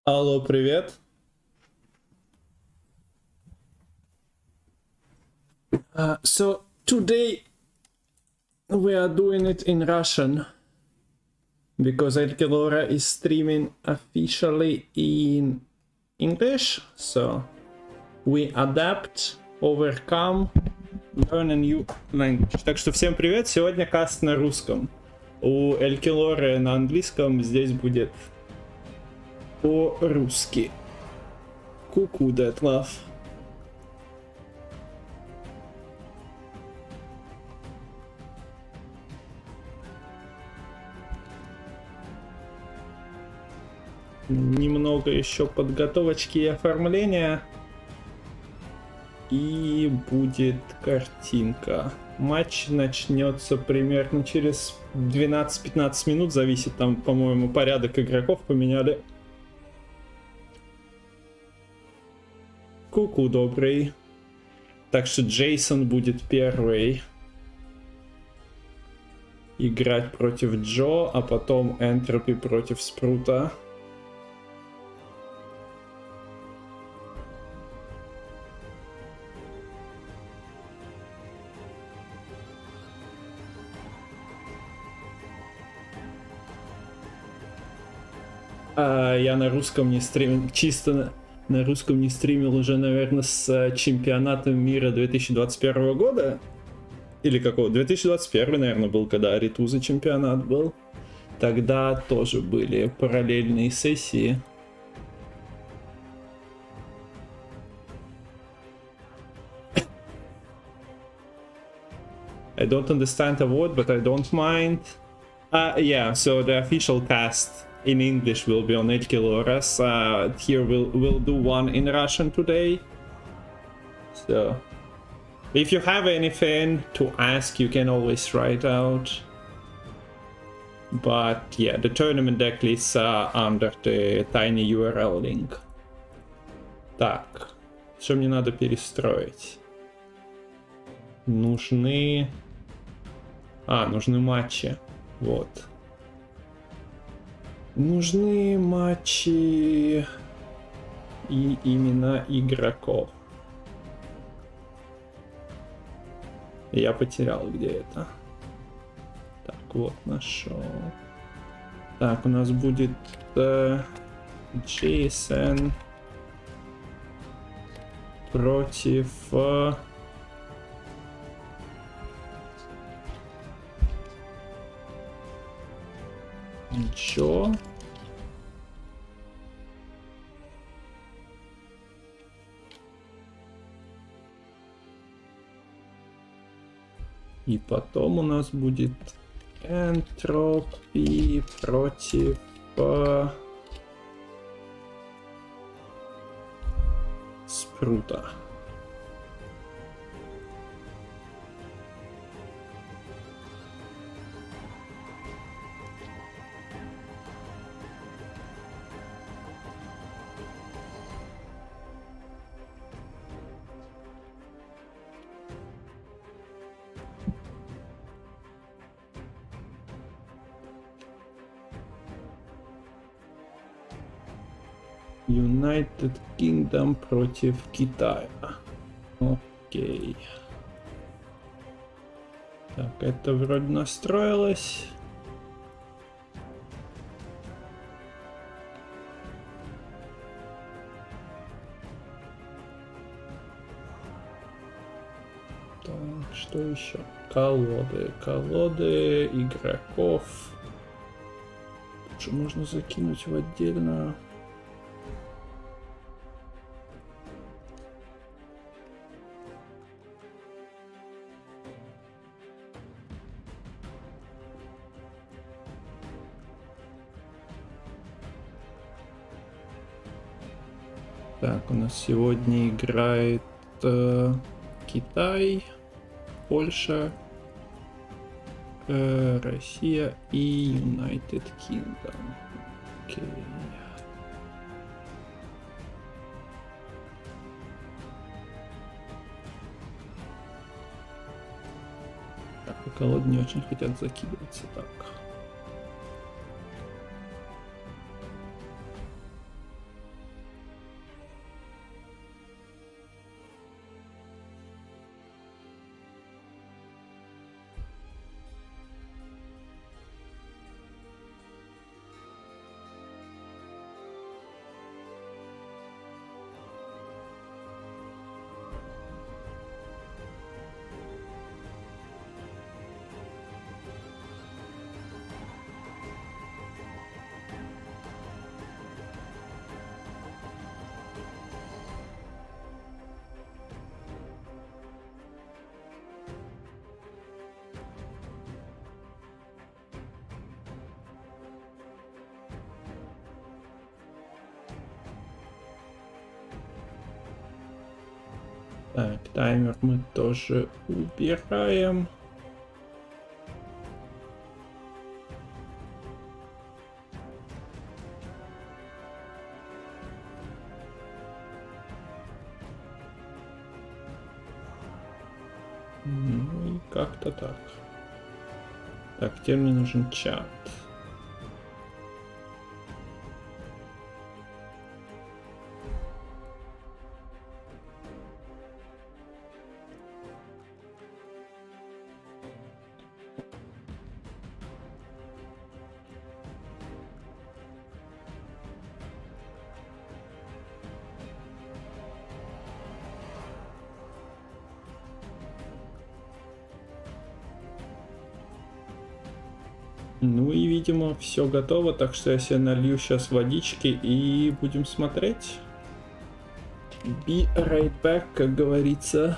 S2: Алло, привет. So today we are doing it in Russian because Elkelora is streaming officially in English. So we adapt, overcome, learn a new language. Так что всем привет. Сегодня каст на русском. У Элькелоры на английском, здесь будет по-русски. Ку-ку, that love. Немного еще подготовочки и оформления. И будет картинка. Матч начнется примерно через 12-15 минут. Зависит там, по-моему, порядок игроков поменяли. Ку-ку, добрый. Так что Джейсон будет первый играть против Джо, а потом Энтропи против Спрута. Я на русском не стримил, чисто на русском не стримил уже, наверное, с чемпионатом мира 2021 года. Или какого? 2021, наверное, был, когда Аритуза чемпионат был. Тогда тоже были параллельные сессии. I don't understand a word, but I don't mind. Yeah, so the official cast in English will be on Elkeloras. Here we'll do one in Russian today. So if you have anything to ask, you can always write out. But yeah, the tournament deck is under the tiny URL link. Так, что мне надо перестроить? Нужны матчи. Вот. Нужны матчи и имена игроков. Я потерял, где это. Так, вот, нашел. Так, у нас будет Джейсон против Джо. И потом у нас будет Энтропи против Спрута. United Kingdom против Китая. Окей. Так, это вроде настроилось. Так, что еще? Колоды игроков. Что можно закинуть в отдельную? Так, у нас сегодня играет Китай, Польша, Россия и United Kingdom. Окей. Так, колоды не очень хотят закидываться. Так. Так, таймер мы тоже убираем. Ну и как-то так. Так, теперь мне нужен чат. Ну и, видимо, все готово, так что я себе налью сейчас водички и будем смотреть. Be right back, как говорится.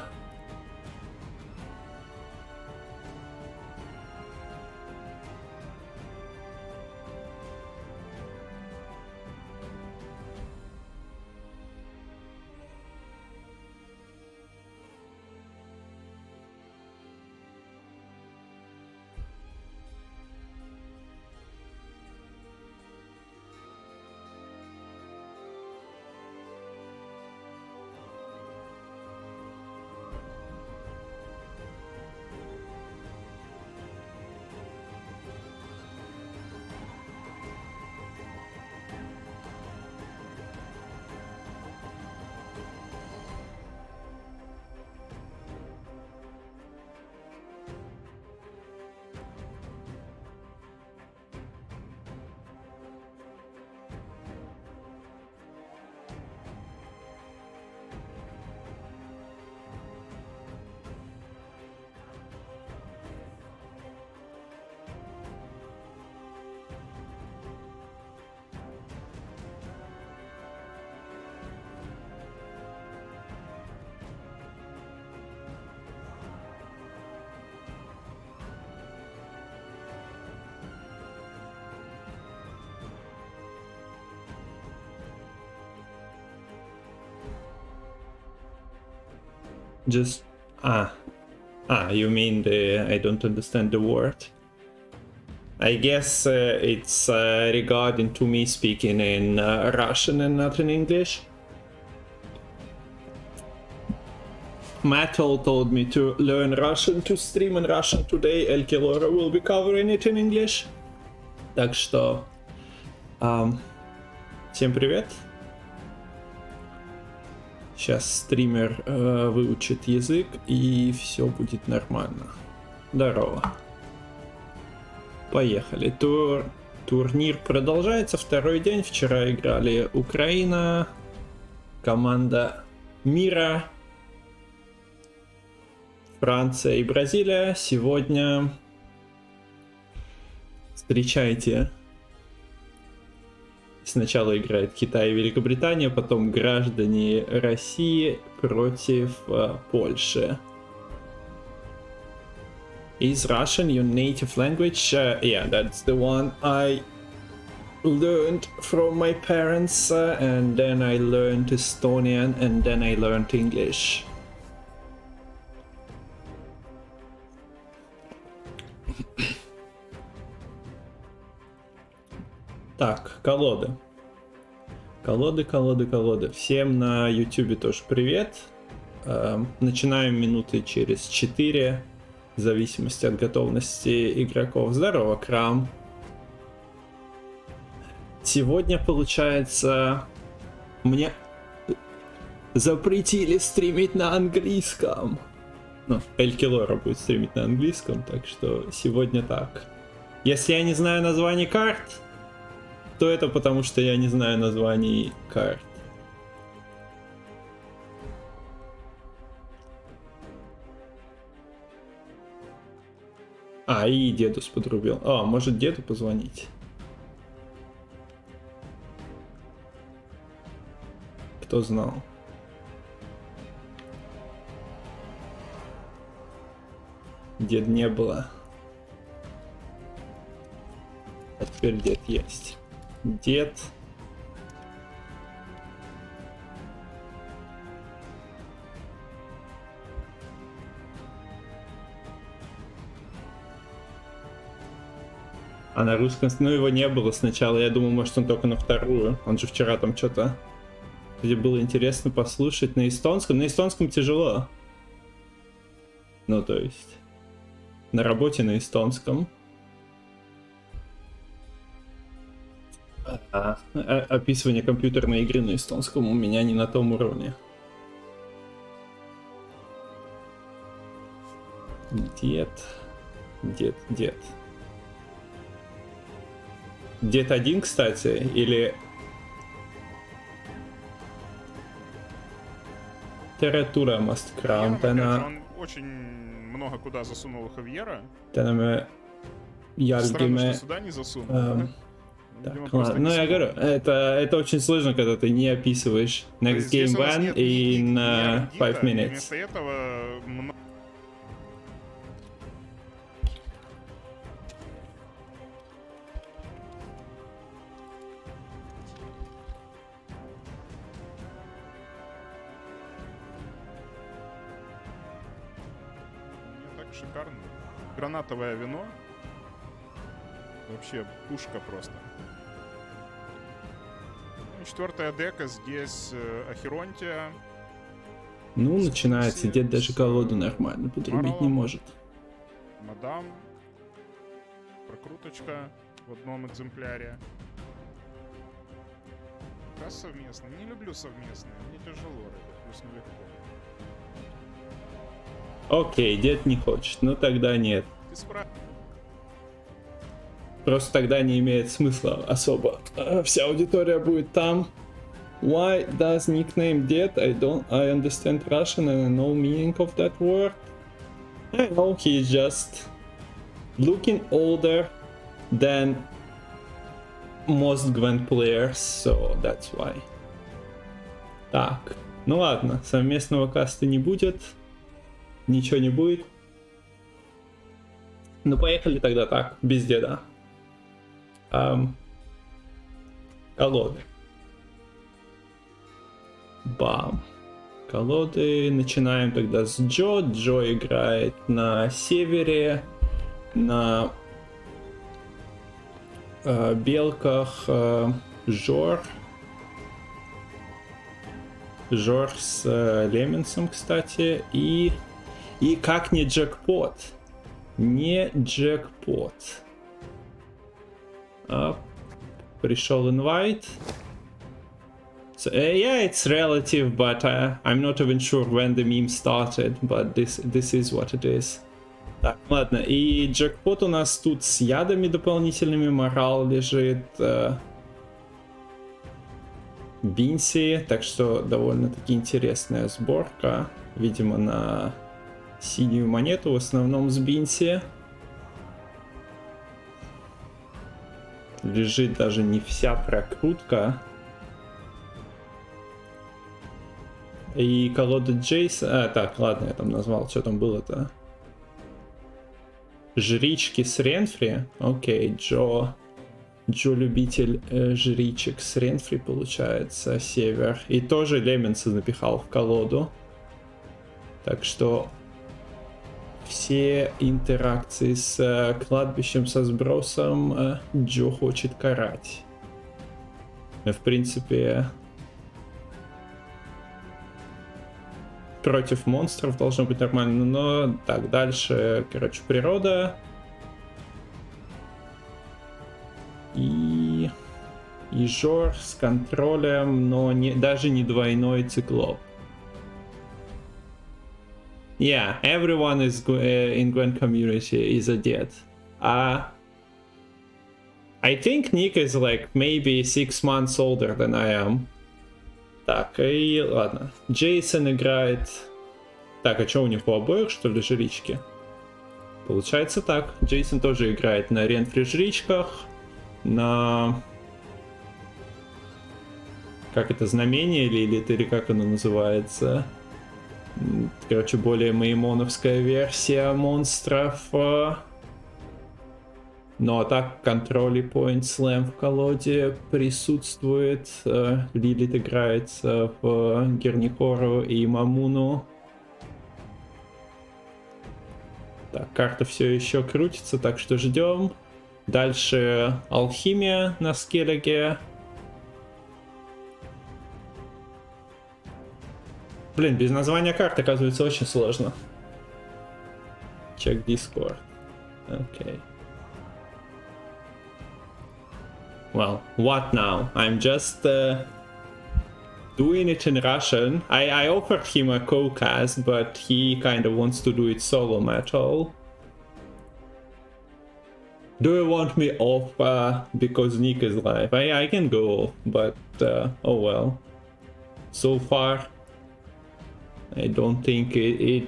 S2: Just you mean I don't understand the word. I guess it's regarding to me speaking in Russian and not in English. Matt told me to learn Russian to stream in Russian today. El Kilora will be covering it in English. Так что всем привет. Сейчас стример выучит язык и все будет нормально. Здорово. Поехали. Турнир продолжается. Второй день. Вчера играли Украина, команда мира, Франция и Бразилия. Сегодня встречайте. Сначала играет Китай и Великобритания, потом граждане России против Польши. Is Russian your native language? Yeah, that's the one I learned from my parents, and then I learned Estonian, and then I learned English. Так, колоды. Колоды. Всем на YouTube тоже привет. Начинаем минуты через 4, в зависимости от готовности игроков. Здорово, Крам. Сегодня, получается, мне запретили стримить на английском. Ну, Эль Килора будет стримить на английском, так что сегодня так. Если я не знаю названий карт, то это потому, что я не знаю названий карт. И дедус подрубил. Может деду позвонить? Кто знал? Дед не было. А теперь дед есть. Дед. А на русском, ну его не было сначала, я думал, может он только на вторую. Он же вчера там что-то, где было интересно послушать на эстонском тяжело. Ну то есть, на работе на эстонском. Описывание компьютерной игры на эстонском у меня не на том уровне. Дед. Дед один, кстати, или... Тература Масткрам.
S9: Он очень много куда засунул Хавьера.
S2: Странно,
S9: что сюда не засунул.
S2: Так, ладно. Ну, я говорю, это очень сложно, когда ты не описываешь next game one in 5 minutes.
S9: Вместо этого... Шикарно. Гранатовое вино. Вообще пушка просто. Четвертая дека здесь Ахеронтия.
S2: Ну, начинается. Дед даже колоду нормально подрубить не может.
S9: Мадам. Прокруточка в одном экземпляре. Как совместно. Не люблю совместные. Мне тяжело, плюс нелегко.
S2: Окей, дед не хочет, ну тогда нет. Просто тогда не имеет смысла особо. Вся аудитория будет там. Why does nickname ded? I understand Russian and I know meaning of that word. I know he's just looking older than most Gwent players, so that's why. Так, ну ладно, совместного каста не будет. Ничего не будет. Ну поехали тогда так, без деда. Колоды. Бам. Колоды. Начинаем тогда с Джо. Джо играет на севере. На белках Жор. Жор с Леменсом, кстати. И как не джекпот? Не джекпот. Пришел инвайт. So, yeah, it's relative, but I'm not even sure when the meme started, but this is what it is. Так, ладно, и джекпот у нас тут с ядами дополнительными, морал лежит, Бинси, так что довольно-таки интересная сборка, видимо, на синюю монету, в основном с Бинси. Лежит даже не вся прокрутка. И колода Джейса... так, ладно, я там назвал, что там было-то. Жрички с Ренфри. Окей, Джо любитель жричек с Ренфри, получается, север. И тоже Леменса напихал в колоду. Так что все интеракции с кладбищем, со сбросом Джо хочет карать. В принципе... Против монстров должно быть нормально, но так, дальше, короче, природа. И Жор с контролем, но даже не двойной циклоп. Yeah, everyone is in Gwent community is a dead. I think Nick is like maybe 6 months older than I am. Так, и ладно. Джейсон играет... Так, а что у них у обоих, что ли, жрички? Получается так. Джейсон тоже играет на Ренфри жричках. На... Как это, знамение или как оно называется? Короче, более меймоновская версия монстров. Ну а так, контроль и point slam в колоде присутствует. Лилит играет в Герникору и Мамуну. Так, карта все еще крутится, так что ждем. Дальше алхимия на скеллиге. Блин, без названия карты, оказывается, очень сложно. Check Discord. Okay. Well, what now? I'm just doing it in Russian. I offered him a co-cast, but he kind of wants to do it solo metal. Do you want me off because Nick is live? I can go off, but oh well. So far, I don't think it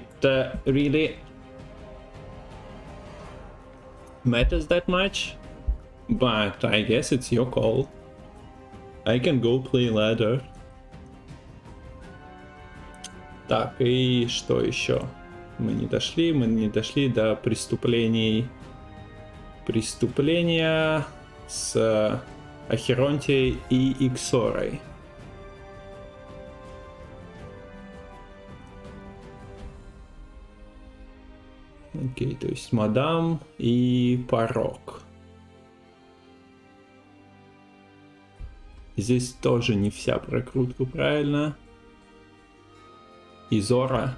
S2: really matters that much. But I guess it's your call. I can go play ladder. Так, и что еще? Мы не дошли до преступлений. Преступления с Ахеронтией и Иксорой. Окей, то есть мадам и порок. Здесь тоже не вся прокрутка, правильно? Изора.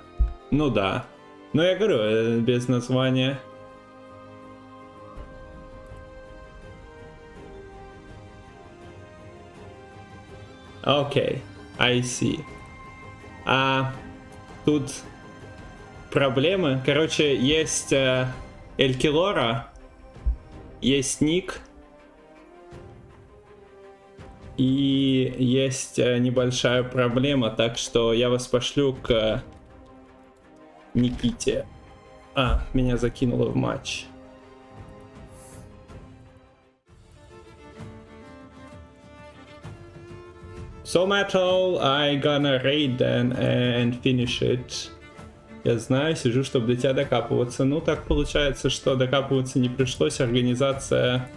S2: Ну да. Но я говорю, без названия. Окей, I see. Тут проблемы. Короче, есть Элькилора, есть Ник, и есть небольшая проблема, так что я вас пошлю к Никите. Меня закинуло в матч. So Metal, I gonna raid then and finish it. Я знаю, сижу, чтобы до тебя докапываться. Ну, так получается, что докапываться не пришлось. Организация...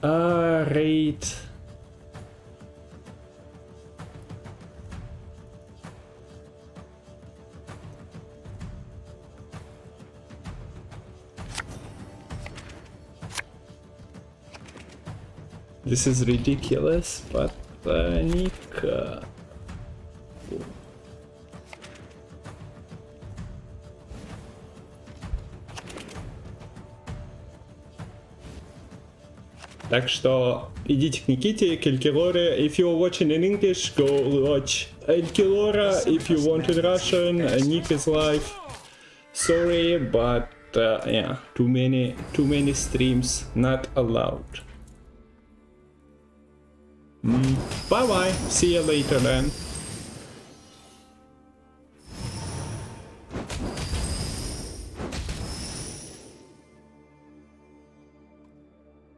S2: Рейд... This is ridiculous, but Nick... Так что идите к Никите, к Элькилоре. If you're watching in English, go watch Элькилора. If you want in Russian, Nick is live. Sorry, but yeah, too many streams not allowed. Bye bye. See you later then.